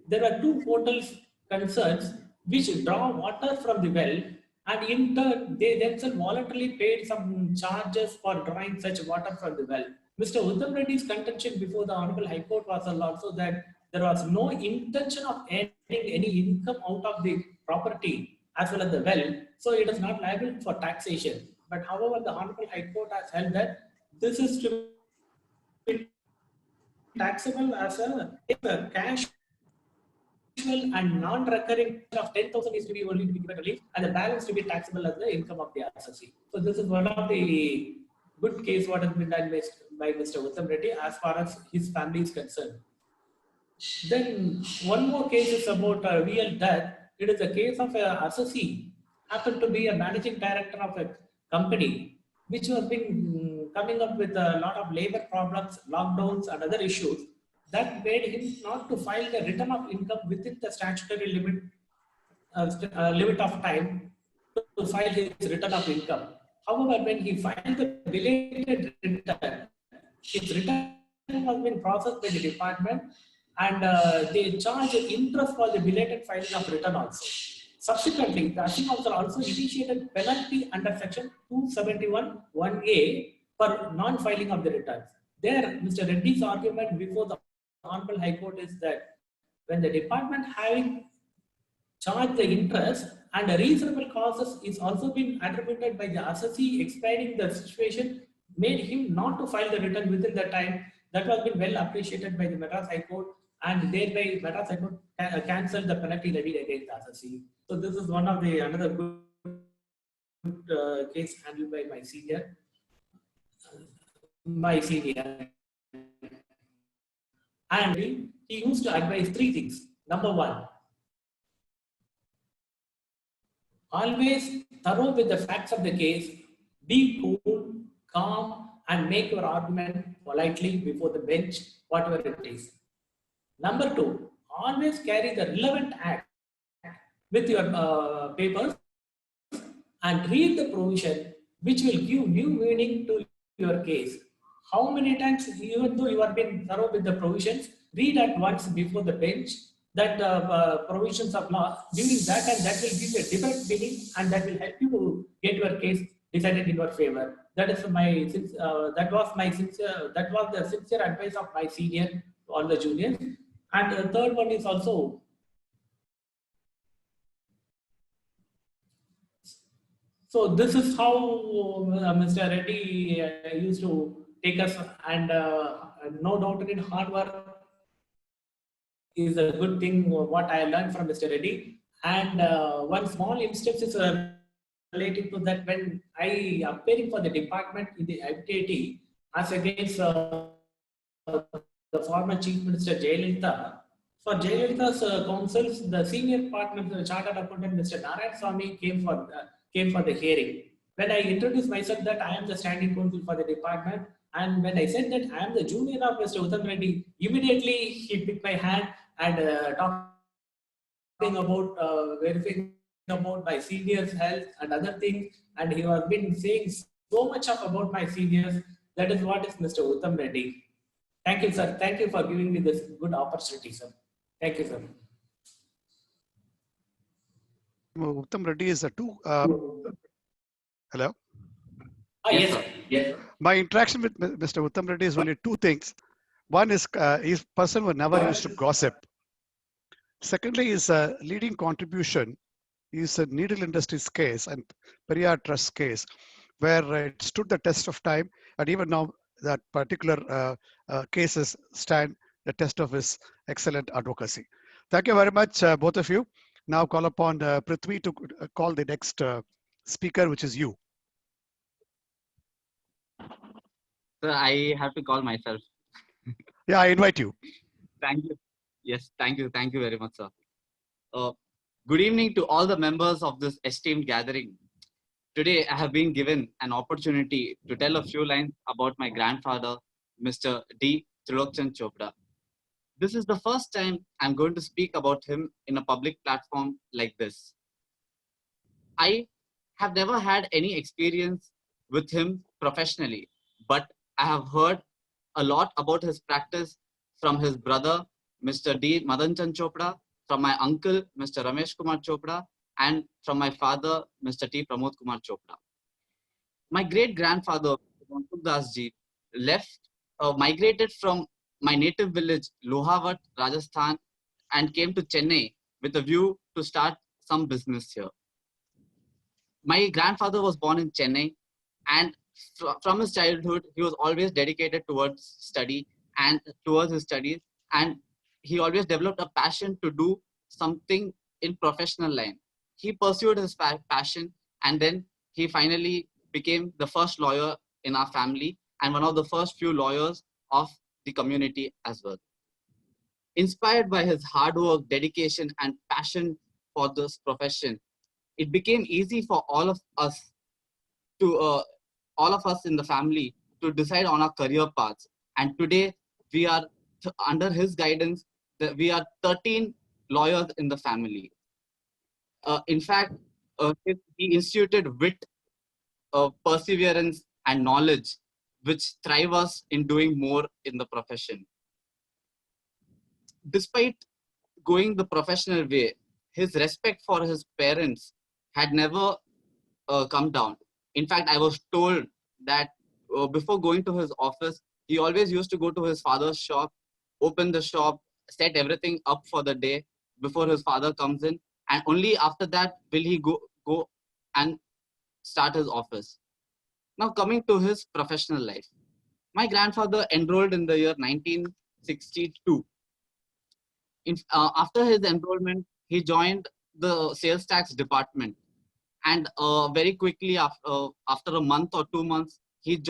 there were 2 hotels concerns which draw water from the well, and in turn they themselves voluntarily paid some charges for drawing such water from the well. Mr. Uttam Reddy's contention before the Honorable High Court was also that there was no intention of earning any income out of the property as well as the well, so it is not liable for taxation. But however, the Honorable High Court has held that this is to be taxable as a cash and non-recurring of 10,000 is to be only to be given relief, and the balance to be taxable as the income of the assessee. So this is one of the good case what has been done by Mr. Uttam Reddy as far as his family is concerned. Then one more case is about a real death. It is a case of a assessee happened to be a managing director of a company which has been coming up with a lot of labor problems, lockdowns, and other issues that made him not to file the return of income within the statutory limit of time to file his return of income. However, when he filed the belated return, his return has been processed by the department, and they charge interest for the belated filing of return also. Subsequently, the Assessing Council also initiated penalty under section 271(1)(a) for non-filing of the returns. There, Mr. Reddy's argument before the Honorable High Court is that when the department having charged the interest and a reasonable causes is also been attributed by the assessee explaining the situation, made him not to file the return within the time. That was been well appreciated by the Madras High Court, and thereby Madras High Court cancelled the penalty levied against the assessee. So this is one of the another good case handled by my senior. And he used to advise three things. Number one, always thorough with the facts of the case, be cool, calm, and make your argument politely before the bench, whatever it is. Number two, always carry the relevant act with your papers and read the provision which will give new meaning to your case. How many times, even though you have been thorough with the provisions, read at once before the bench that provisions of law. Doing that, and that will give a different meaning, and that will help you to get your case decided in your favor. That is my that was the sincere advice of my senior to all the juniors. And the third one is also, so this is how Mr. Reddy used to take us, and no doubt in hard work is a good thing what I learned from Mr. Reddy. And one small instance is related to that when I appearing for the department in the FTT as against the former Chief Minister Jayalalitha. For Jayalalitha's counsels, the senior partner, the chartered accountant, Mr. Narayan Swamy came for the hearing. When I introduced myself that I am the standing counsel for the department, and when I said that I am the junior of Mr. Uttam Reddy, immediately he picked my hand and talking about verifying about my seniors' health and other things, and he has been saying so much about my seniors. That is what is Mr. Uttam Reddy. Thank you, sir. Thank you for giving me this good opportunity, sir. Thank you, sir. Uttam Reddy is a two. Hello? Yes, sir. Yes. My interaction with Mr. Uttam Reddy is only two things. One is he's a person who never used to gossip. Secondly, his leading contribution is a Needle Industries case and Periyar Trust case, where it stood the test of time, and even now that particular cases stand the test of his excellent advocacy. Thank you very much, both of you. Now call upon Prithvi to call the next speaker, which is you. So I have to call myself. Yeah, I invite you. Thank you. Yes, thank you. Thank you very much, sir. Good evening to all the members of this esteemed gathering. Today, I have been given an opportunity to tell a few lines about my grandfather, Mr. D. Trilokchan Chopra. This is the first time I'm going to speak about him in a public platform like this. I have never had any experience with him professionally, but I have heard a lot about his practice from his brother, Mr. D. Madanchand Chopra, from my uncle, Mr. Ramesh Kumar Chopra, and from my father, Mr. T. Pramod Kumar Chopra. My great-grandfather, Mansukh Das Ji, migrated from my native village, Lohavat, Rajasthan, and came to Chennai with a view to start some business here. My grandfather was born in Chennai, and from his childhood, he was always dedicated towards study and towards his studies, and he always developed a passion to do something in professional line. He pursued his passion, and then he finally became the first lawyer in our family and one of the first few lawyers of the community as well. Inspired by his hard work, dedication, and passion for this profession, it became easy for all of us in the family to decide on our career paths. And today we are under his guidance. We are 13 lawyers in the family. In fact, he instituted wit, perseverance, and knowledge, which thrive us in doing more in the profession. Despite going the professional way, his respect for his parents had never come down. In fact, I was told that before going to his office, he always used to go to his father's shop, open the shop, set everything up for the day before his father comes in, and only after that will he go and start his office. Now coming to his professional life. My grandfather enrolled in the year 1962. After his enrollment, he joined the sales tax department, and very quickly after a month or 2 months, he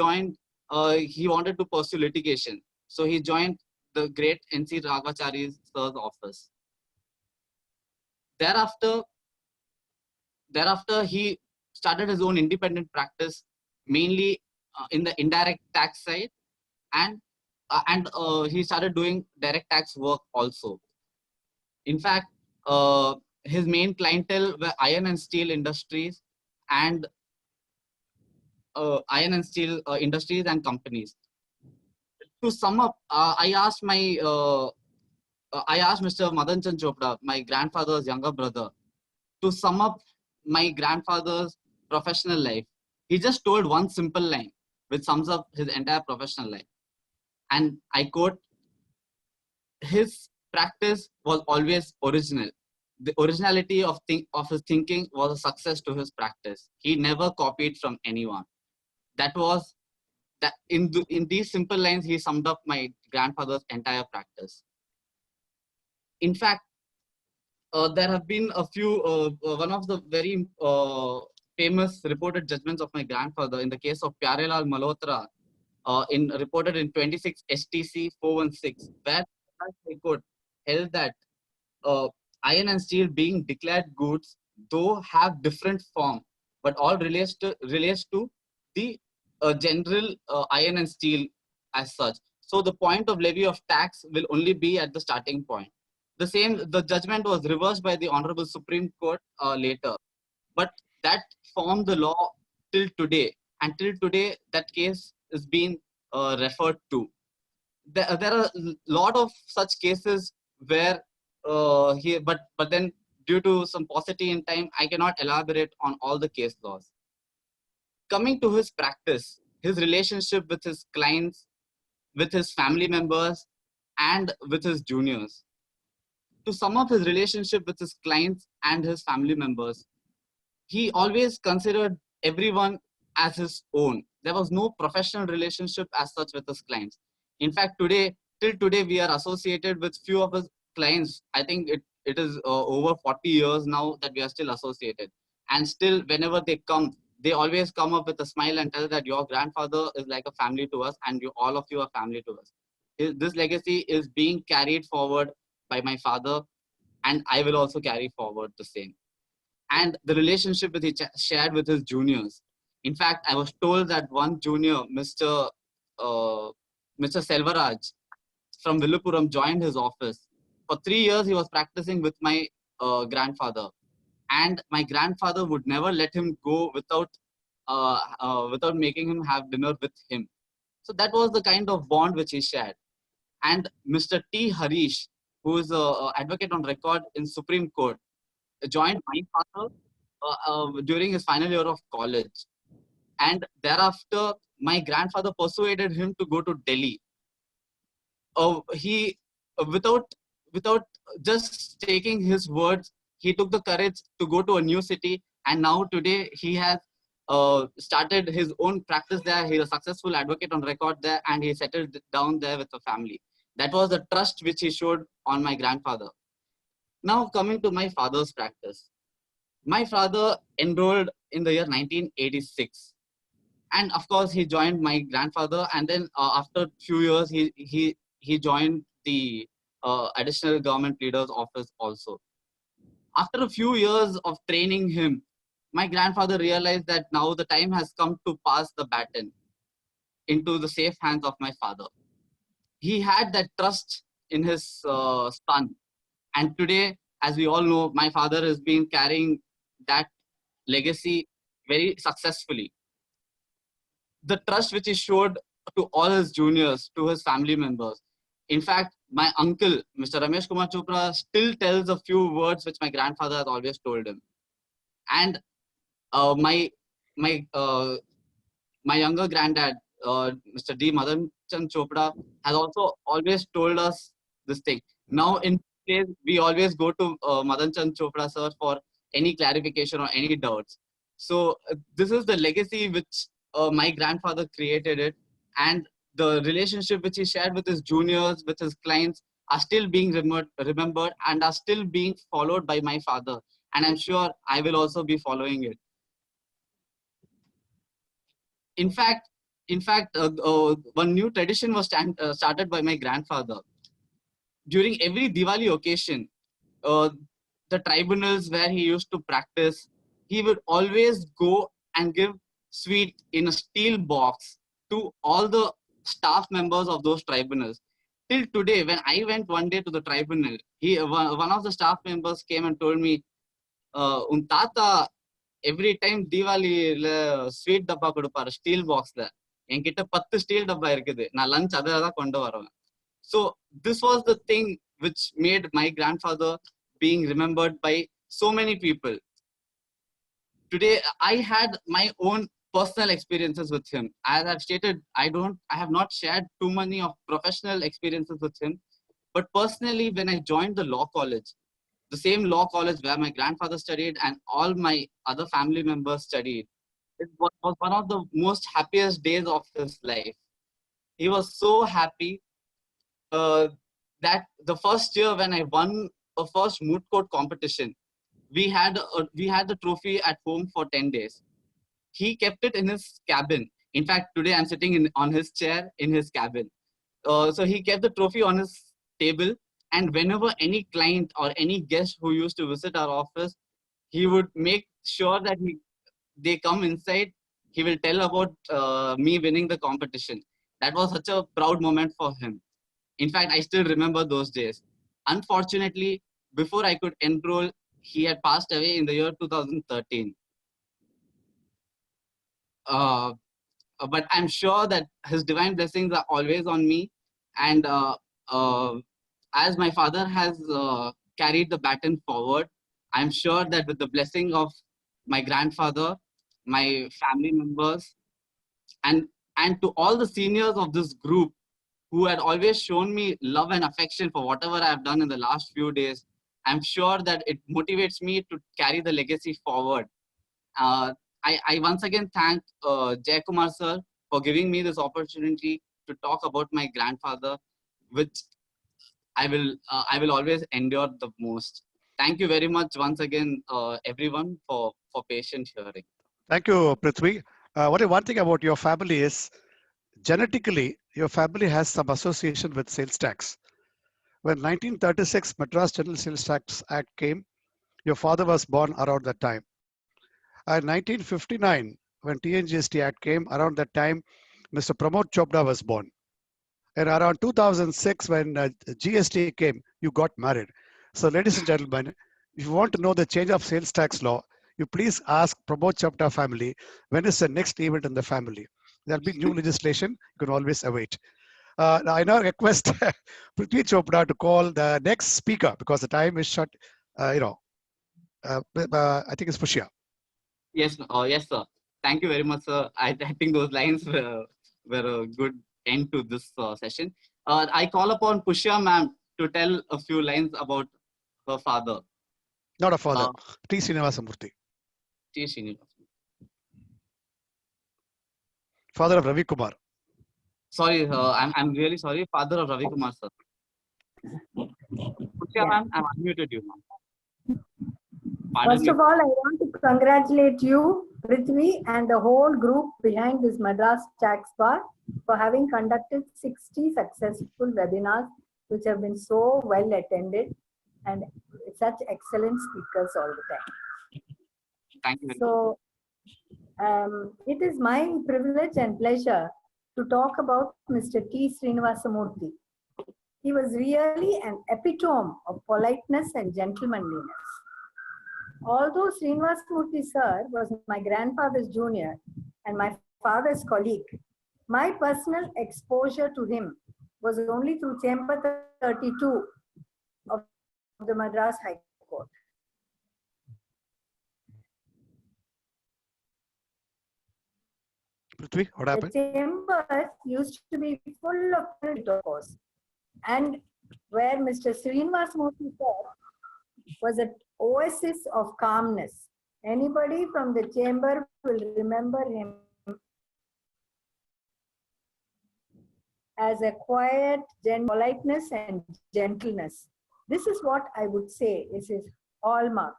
wanted to pursue litigation. So he joined the great N.C. Raghavachari sir's office. Thereafter, he started his own independent practice, mainly in the indirect tax side, and he started doing direct tax work also. In fact, his main clientele were iron and steel industries and companies. To sum up, I asked Mr. Madan Chand Chopra, my grandfather's younger brother, to sum up my grandfather's professional life. He just told one simple line, which sums up his entire professional life. And I quote, his practice was always original. The originality of his thinking was a success to his practice. He never copied from anyone. That in these simple lines, he summed up my grandfather's entire practice. In fact, there have been a few, one of the very famous reported judgments of my grandfather in the case of Pyarelal Malhotra, reported in 26 STC 416, where the High Court held that iron and steel being declared goods, though have different form, but all relates to the general iron and steel as such. So the point of levy of tax will only be at the starting point. The judgment was reversed by the Honorable Supreme Court later, but that formed the law till today, and till today that case is being referred to. There are a lot of such cases where but then due to some paucity in time, I cannot elaborate on all the case laws. Coming to his practice, his relationship with his clients, with his family members, and with his juniors. To sum up his relationship with his clients and his family members, he always considered everyone as his own. There was no professional relationship as such with his clients. In fact, till today, we are associated with few of his clients. I think it is over 40 years now that we are still associated. And still, whenever they come, they always come up with a smile and tell that your grandfather is like a family to us, and all of you are family to us. This legacy is being carried forward by my father, and I will also carry forward the same. And the relationship that he shared with his juniors. In fact, I was told that one junior, Mr. Selvaraj from Villupuram, joined his office. For 3 years, he was practicing with my grandfather, and my grandfather would never let him go without making him have dinner with him. So that was the kind of bond which he shared. And Mr. T. Harish, who is an advocate on record in Supreme Court, joined my father during his final year of college. And thereafter, my grandfather persuaded him to go to Delhi. He, without just taking his words, he took the courage to go to a new city. And now today he has started his own practice there. He's a successful advocate on record there, and he settled down there with a family. That was the trust which he showed on my grandfather. Now coming to my father's practice. My father enrolled in the year 1986. And of course, he joined my grandfather. And then after a few years, he joined the additional government leader's office also. After a few years of training him, my grandfather realized that now the time has come to pass the baton into the safe hands of my father. He had that trust in his son. And today, as we all know, my father has been carrying that legacy very successfully. The trust which he showed to all his juniors, to his family members. In fact, my uncle, Mr. Ramesh Kumar Chopra, still tells a few words which my grandfather has always told him. And my younger granddad, Mr. D. Madan Chand Chopra, has also always told us this thing. Now, in place, we always go to Madan Chand Chopra sir for any clarification or any doubts. So this is the legacy which my grandfather created it, and the relationship which he shared with his juniors, with his clients, are still being remembered and are still being followed by my father. And I'm sure I will also be following it. In fact, one new tradition was started by my grandfather. During every Diwali occasion, the tribunals where he used to practice, he would always go and give sweet in a steel box to all the staff members of those tribunals. Till today, when I went one day to the tribunal, one of the staff members came and told me, "Un tata every time Diwali sweet dabba kodupar steel box la. Enkitta 10 steel dabba irukkudu. Na lunch adha kondu varuven." So this was the thing which made my grandfather being remembered by so many people. Today, I had my own personal experiences with him. As I've stated, I have not shared too many of professional experiences with him. But personally, when I joined the law college, the same law college where my grandfather studied and all my other family members studied, it was one of the most happiest days of his life. He was so happy that the first year when I won a first moot court competition, we had the trophy at home for 10 days. He kept it in his cabin. In fact, today I'm sitting on his chair in his cabin. So he kept the trophy on his table, and whenever any client or any guest who used to visit our office, he would make sure that they come inside. He will tell about me winning the competition. That was such a proud moment for him. In fact, I still remember those days. Unfortunately, before I could enroll, he had passed away in the year 2013. But I'm sure that his divine blessings are always on me. And as my father has carried the baton forward, I'm sure that with the blessing of my grandfather, my family members, and to all the seniors of this group who had always shown me love and affection for whatever I have done in the last few days, I'm sure that it motivates me to carry the legacy forward. I once again thank Jay Kumar sir for giving me this opportunity to talk about my grandfather, which I will always endure the most. Thank you very much once again, everyone, for patient hearing. Thank you, Prithvi. One thing about your family is, genetically, your family has some association with sales tax. When 1936 Madras General Sales Tax Act came, your father was born around that time. And 1959, when TNGST Act came, around that time, Mr. Pramod Chopra was born. And around 2006, when GST came, you got married. So ladies and gentlemen, if you want to know the change of sales tax law, you please ask Pramod Chopra family, when is the next event in the family? There'll be new legislation, you can always await. I now request Prithvi Chopra to call the next speaker because the time is short. I think it's Pushya. Yes, yes, sir. Thank you very much, sir. I think those lines were a good end to this session. I call upon Pushya ma'am to tell a few lines about her father. Not a father, T. Srinivasamurthy. T. Srinivasamurthy. Father of Ravi Kumar. Sorry, I'm really sorry. Father of Ravi Kumar, sir. Pushya, ma'am, I'm unmuted you, ma'am. Pardon First me. of all, I want to congratulate you, Prithvi, and the whole group behind this Madras Tax Bar for having conducted 60 successful webinars, which have been so well attended and such excellent speakers all the time. Thank you. So, it is my privilege and pleasure to talk about Mr. T. Srinivasamurthy. He was really an epitome of politeness and gentlemanliness. Although Srinivasamurthy sir was my grandfather's junior and my father's colleague, my personal exposure to him was only through Chamber 32 of the Madras High Court. Prithvi, what happened? The chambers used to be full of course, and where Mr. Srinivasamurthy sir was an oasis of calmness. Anybody from the chamber will remember him as a quiet, politeness and gentleness. This is what I would say is his hallmark.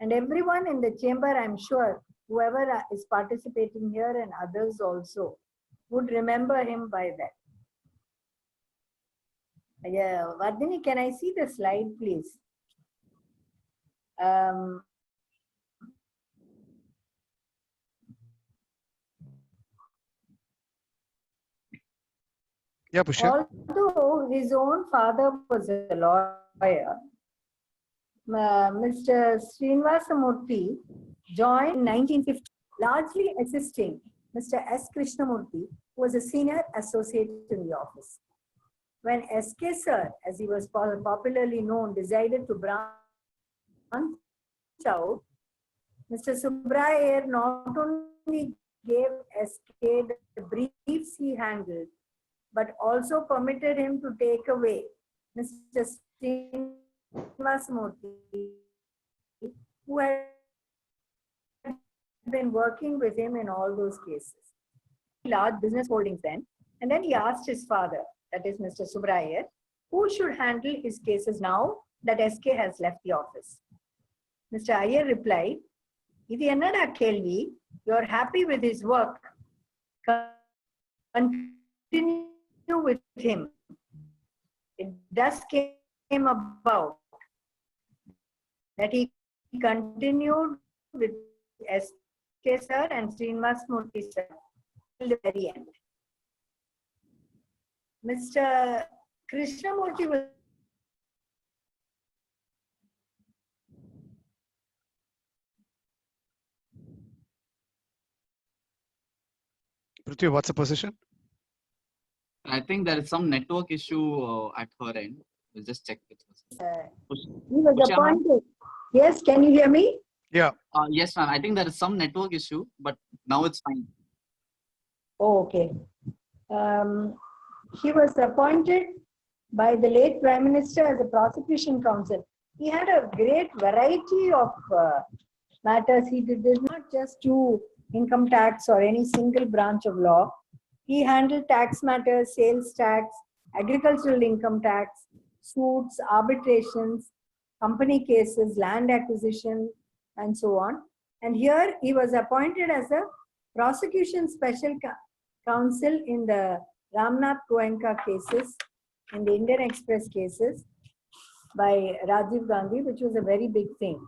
And everyone in the chamber, I'm sure, whoever is participating here and others also, would remember him by that. Yeah, Vardhini, can I see the slide, please? Yeah, Pushya. Although his own father was a lawyer, Mr. Srinivasamurthy joined in 1950, largely assisting Mr. S. Krishnamurthy, who was a senior associate in the office. When S.K. Sir, as he was popularly known, decided to branch out, Mr. Subraiyer not only gave S.K. the briefs he handled, but also permitted him to take away Mr. Srinivasamurthy, who had been working with him in all those cases. Large business holdings then, and then he asked his father, that is Mr. Subraiyer, who should handle his cases now that SK has left the office. Mr. Iyer replied, "Idu ennada kelvi, you're happy with his work. Continue with him." It thus came about that he continued with SK sir and Srinivasamurthy sir till the very end. Mr. Krishnamurthy was Prithvi, what's the position? I think there is some network issue at her end. We'll just check with her. he was Pushya, ma'am? appointed. Yes, can you hear me? Yeah. Yes, ma'am. I think there is some network issue, but now it's fine. Oh, okay. He was appointed by the late Prime Minister as a prosecution counsel. He had a great variety of matters. He did not just do income tax or any single branch of law. He handled tax matters, sales tax, agricultural income tax, suits, arbitrations, company cases, land acquisition, and so on. And here he was appointed as a prosecution special counsel in the Ramnath Goenka cases, in the Indian Express cases by Rajiv Gandhi, which was a very big thing.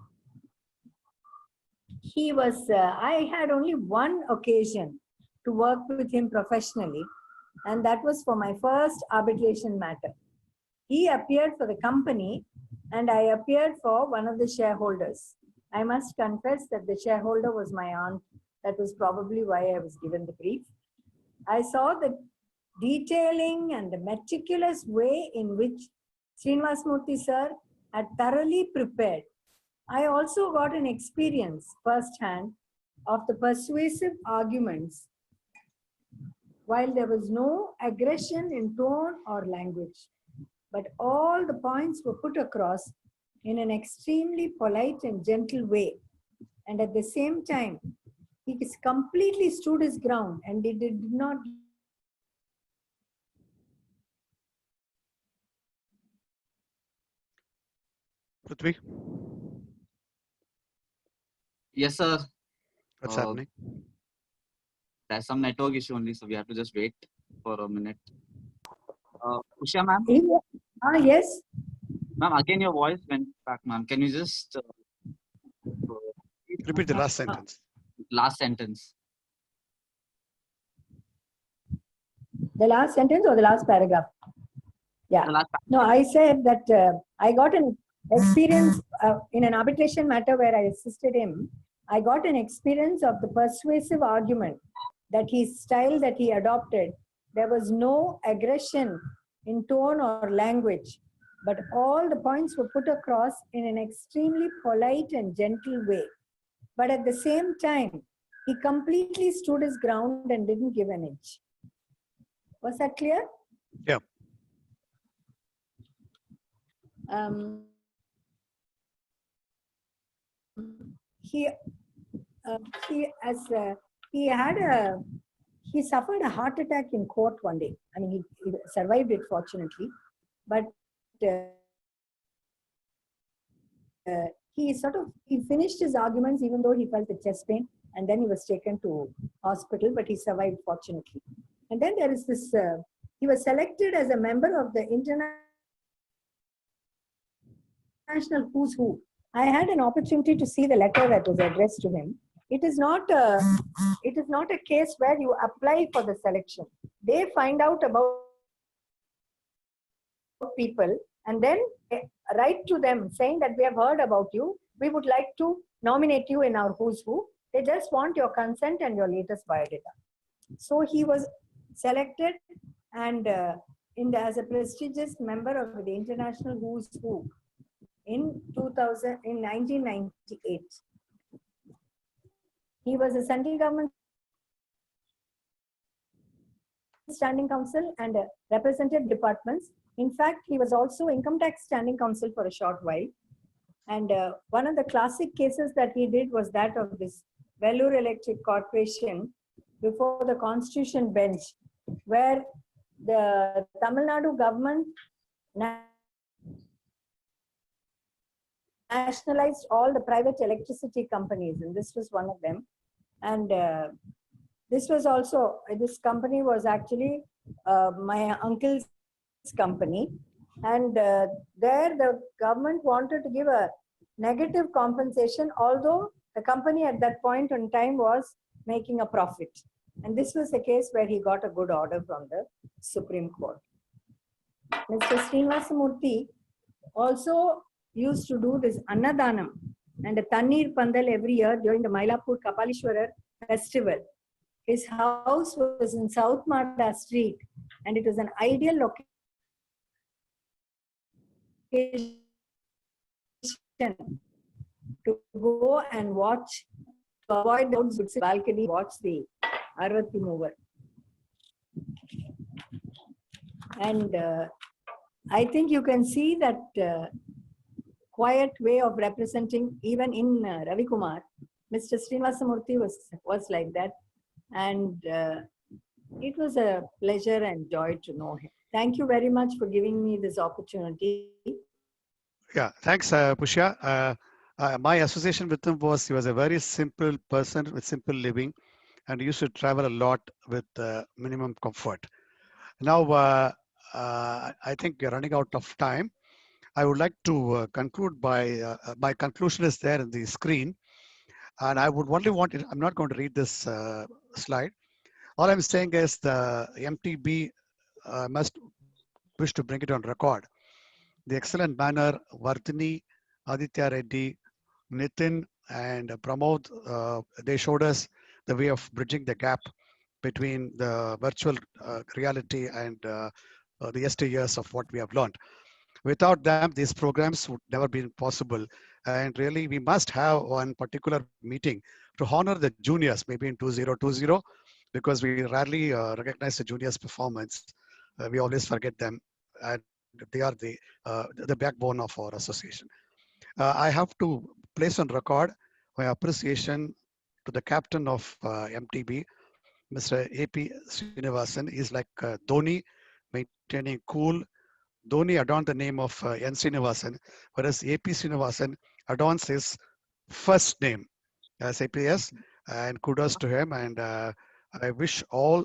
He was, I had only one occasion to work with him professionally, and that was for my first arbitration matter. He appeared for the company, and I appeared for one of the shareholders. I must confess that the shareholder was my aunt. That was probably why I was given the brief. I saw the detailing and the meticulous way in which Srinivasamurthy sir had thoroughly prepared. I also got an experience firsthand of the persuasive arguments, while there was no aggression in tone or language, but all the points were put across in an extremely polite and gentle way, and at the same time He completely stood his ground and he did not Prithvi, Yes, sir. what's Uh, happening? There's some network issue only, so we have to just wait for a minute. Usha ma'am, yes. ma'am, again your voice went back, ma'am. Can you just Repeat the last sentence. last sentence? The last sentence or the last paragraph? Yeah. The last No, I said that I got an experience in an arbitration matter where I assisted him. I got an experience of the persuasive argument, that his style that he adopted, there was no aggression in tone or language, but all the points were put across in an extremely polite and gentle way. But at the same time, he completely stood his ground and didn't give an inch. Was that clear? Yeah. He suffered a heart attack in court one day. I mean, he survived it fortunately, but he finished his arguments even though he felt the chest pain, and then he was taken to hospital, but he survived fortunately. And then there is this, he was selected as a member of the International Who's Who. I had an opportunity to see the letter that was addressed to him. It is not a case where you apply for the selection. They find out about people and then write to them saying that we have heard about you. We would like to nominate you in our Who's Who. They just want your consent and your latest biodata. So he was selected and as a prestigious member of the International Who's Who in 1998. He was a central government standing counsel and represented departments. In fact, he was also income tax standing counsel for a short while. And one of the classic cases that he did was that of this Vellore Electric Corporation before the Constitution bench, where the Tamil Nadu government nationalized all the private electricity companies, and this was one of them. And this company was actually my uncle's company. And there the government wanted to give a negative compensation, although the company at that point in time was making a profit. And this was the case where he got a good order from the Supreme Court. Mr. Srinivasa Murthy also used to do this Annadanam and a Tannir Pandal every year during the Mylapore Kapalishwarar festival. His house was in South Mada Street, and it was an ideal location to go and watch, to avoid the balcony, watch the Arvati mover. And I think you can see that quiet way of representing even in Ravi Kumar. Mr. Srinivasa Murthy was like that. And it was a pleasure and joy to know him. Thank you very much for giving me this opportunity. Yeah, thanks, Pushya. My association with him was, he was a very simple person with simple living and used to travel a lot with minimum comfort. Now, I think we're running out of time. I would like to conclude by, my conclusion is there in the screen. And I would only want it, I'm not going to read this slide. All I'm saying is the MTB must wish to bring it on record. The excellent manner Vardhini, Aditya Reddy, Nitin and Pramod, they showed us the way of bridging the gap between the virtual reality and the yesteryears of what we have learned. Without them, these programs would never be possible. And really, we must have one particular meeting to honor the juniors, maybe in 2020, because we rarely recognize the juniors' performance. We always forget them, and they are the backbone of our association. I have to place on record my appreciation to the captain of MTB, Mr. AP Srinivasan. Is like Dhoni, maintaining cool. Dhoni adorned the name of N. Srinivasan, whereas AP Srinivasan adorns his first name as APS. And kudos to him. And I wish all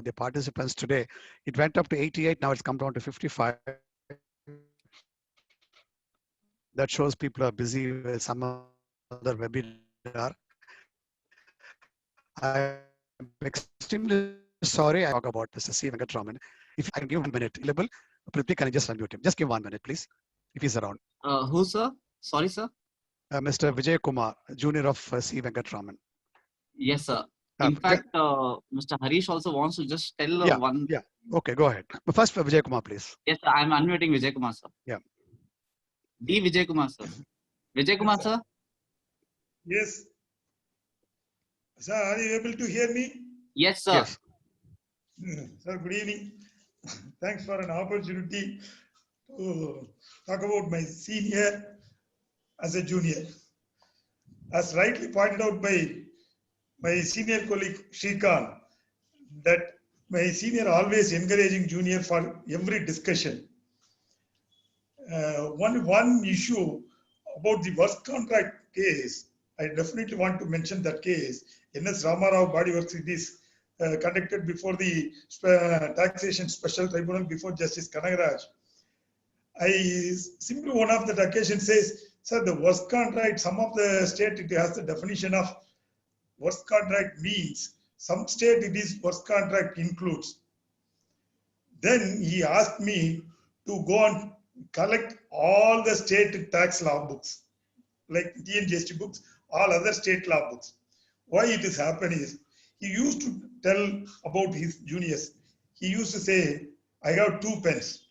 the participants today, it went up to 88, now it's come down to 55. That shows people are busy with some other webinar. I'm extremely sorry I talk about Mr. C. Venkatraman. If I can give 1 minute, Prithvi, can I just unmute him? Just give 1 minute, please, if he's around. Who, sir? Sorry, sir. Mr. Vijay Kumar, junior of C. Venkatraman. Yes, sir. In fact, Mr. Harish also wants to just tell one. Yeah. Okay, go ahead. But first, Vijay Kumar, please. Yes, sir. I'm unmuting Vijay Kumar, sir. Yeah. D. Vijay Kumar, sir. Vijay Kumar, sir. Yes. Sir, are you able to hear me? Yes, sir. Yes. Sir, good evening. Thanks for an opportunity to talk about my senior as a junior. As rightly pointed out by my senior colleague Shrikant, that my senior always encouraging junior for every discussion. One issue about the work contract case, I definitely want to mention that case. NS Ramarao Body Works, it is conducted before the Taxation Special Tribunal before Justice Kanagaraj. I simply one of the occasion says, sir, the work contract, some of the state it has the definition of work contract means, some state it is work contract includes. Then he asked me to go and collect all the state tax law books, like TNGST books, all other state law books. Why it is happening is, he used to tell about his juniors. He used to say, I have 2 pens.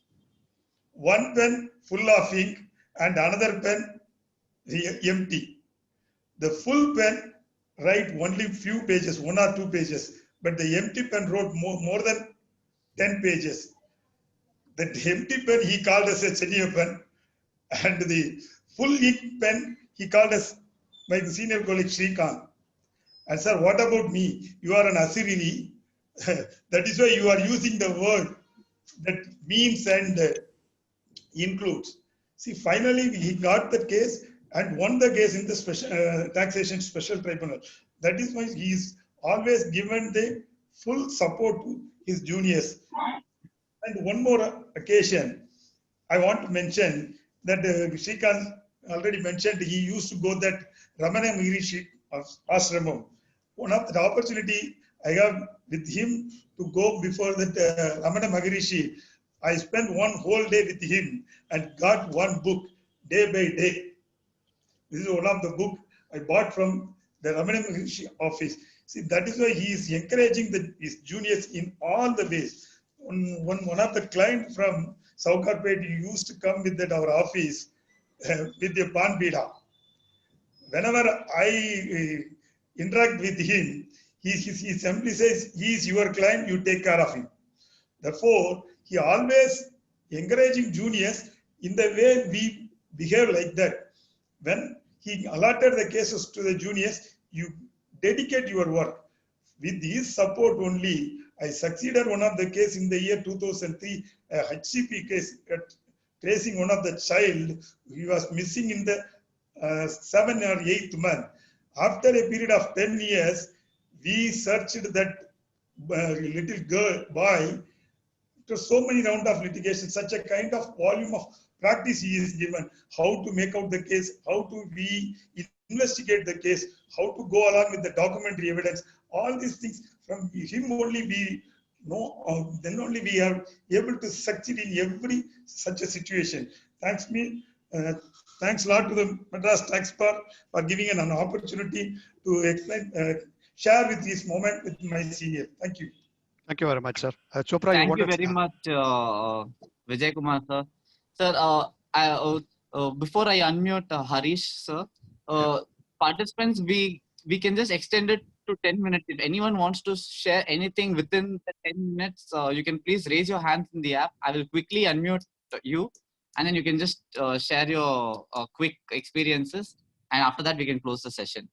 One pen full of ink and another pen empty. The full pen write only few pages, 1 or 2 pages, but the empty pen wrote more than 10 pages. The empty pen he called as a senior pen, and the full ink pen he called as my senior colleague Shrikant. And sir, what about me? You are an Asirini. That is why you are using the word that means and includes. See, finally he got the case and won the case in the special taxation special tribunal. That is why he is always given the full support to his juniors. And one more occasion, I want to mention that Shrikant already mentioned he used to go that Ramana Maharishi ashramam. One of the opportunity I have with him to go before that Ramana Maharishi, I spent one whole day with him and got one book day by day. This is one of the book I bought from the Ramana Maharishi office. See, that is why he is encouraging his juniors in all the ways. One of the client from Saukarpet used to come with that our office with the Pan Bida. Whenever I interact with him, he simply says, he is your client, you take care of him. Therefore, he always encouraging juniors in the way we behave like that. When he allotted the cases to the juniors, you dedicate your work. With his support only, I succeeded one of the case in the year 2003, a HCP case, tracing one of the child. He was missing in the 7th or 8th month. After a period of 10 years, we searched that little boy. After so many rounds of litigation, such a kind of volume of practice he is given, how to make out the case, how to investigate the case, how to go along with the documentary evidence, all these things from him only we know, then only we are able to succeed in every such a situation. Thanks a lot to the Madras Tax Bar for giving an opportunity to explain, share with this moment with my senior. Thank you. Thank you very much, sir. Chopra, Thank you very much, Vijay Kumar, sir. Sir, before I unmute Harish, sir, participants, we can just extend it to 10 minutes. If anyone wants to share anything within the 10 minutes, you can please raise your hands in the app. I will quickly unmute you, and then you can just share your quick experiences. And after that, we can close the session.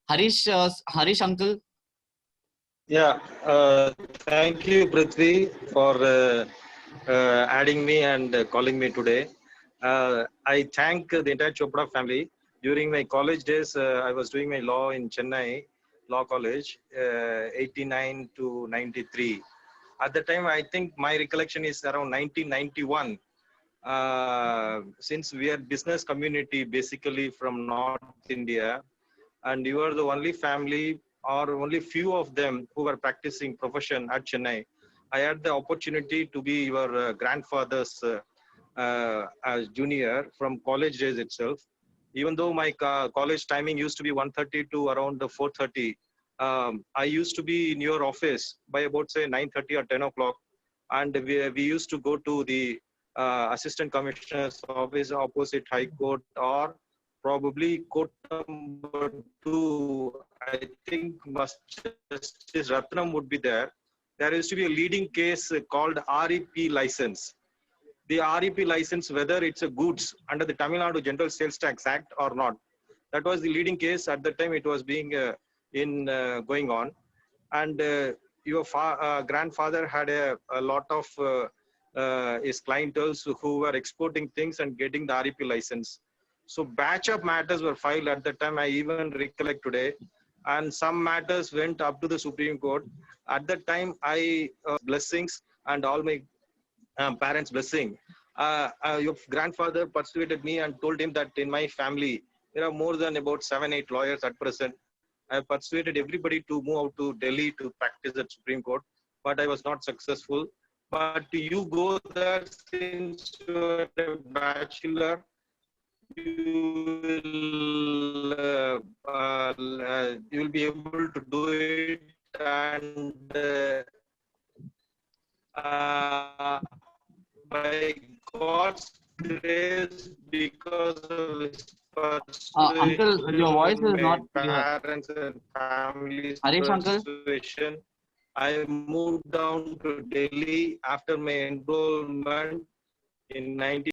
Harish uncle. Yeah, thank you, Prithvi, for adding me and calling me today. I thank the entire Chopra family. During my college days, I was doing my law in Chennai Law College, 89 to 93. At the time, I think my recollection is around 1991. Since we are business community basically from North India, and you are the only family or only few of them who were practicing profession at Chennai. I had the opportunity to be your grandfather's as junior from college days itself. Even though my college timing used to be 1:30 to around 4:30, I used to be in your office by about say 9:30 or 10 o'clock, and we used to go to the assistant commissioner's office opposite High Court, or probably court number 2. I think Justice Ratnam would be there. There used to be a leading case called REP license. The REP license, whether it's a goods under the Tamil Nadu General Sales Tax Act or not. That was the leading case at the time. It was being going on, and your grandfather had a lot of his clientele who were exporting things and getting the REP license. So batch of matters were filed at the time. I even recollect today, and some matters went up to the Supreme Court. At that time, I blessings and all my parents' blessing. Your grandfather persuaded me and told him that in my family there are more than about 7-8 lawyers at present. I persuaded everybody to move out to Delhi to practice at Supreme Court, but I was not successful. But you go there since you're a bachelor, you will be able to do it, and by God's grace, because of his Uncle, your voice is not clear. parents and family's Harish uncle. persuasion, I moved down to Delhi after my enrollment in 19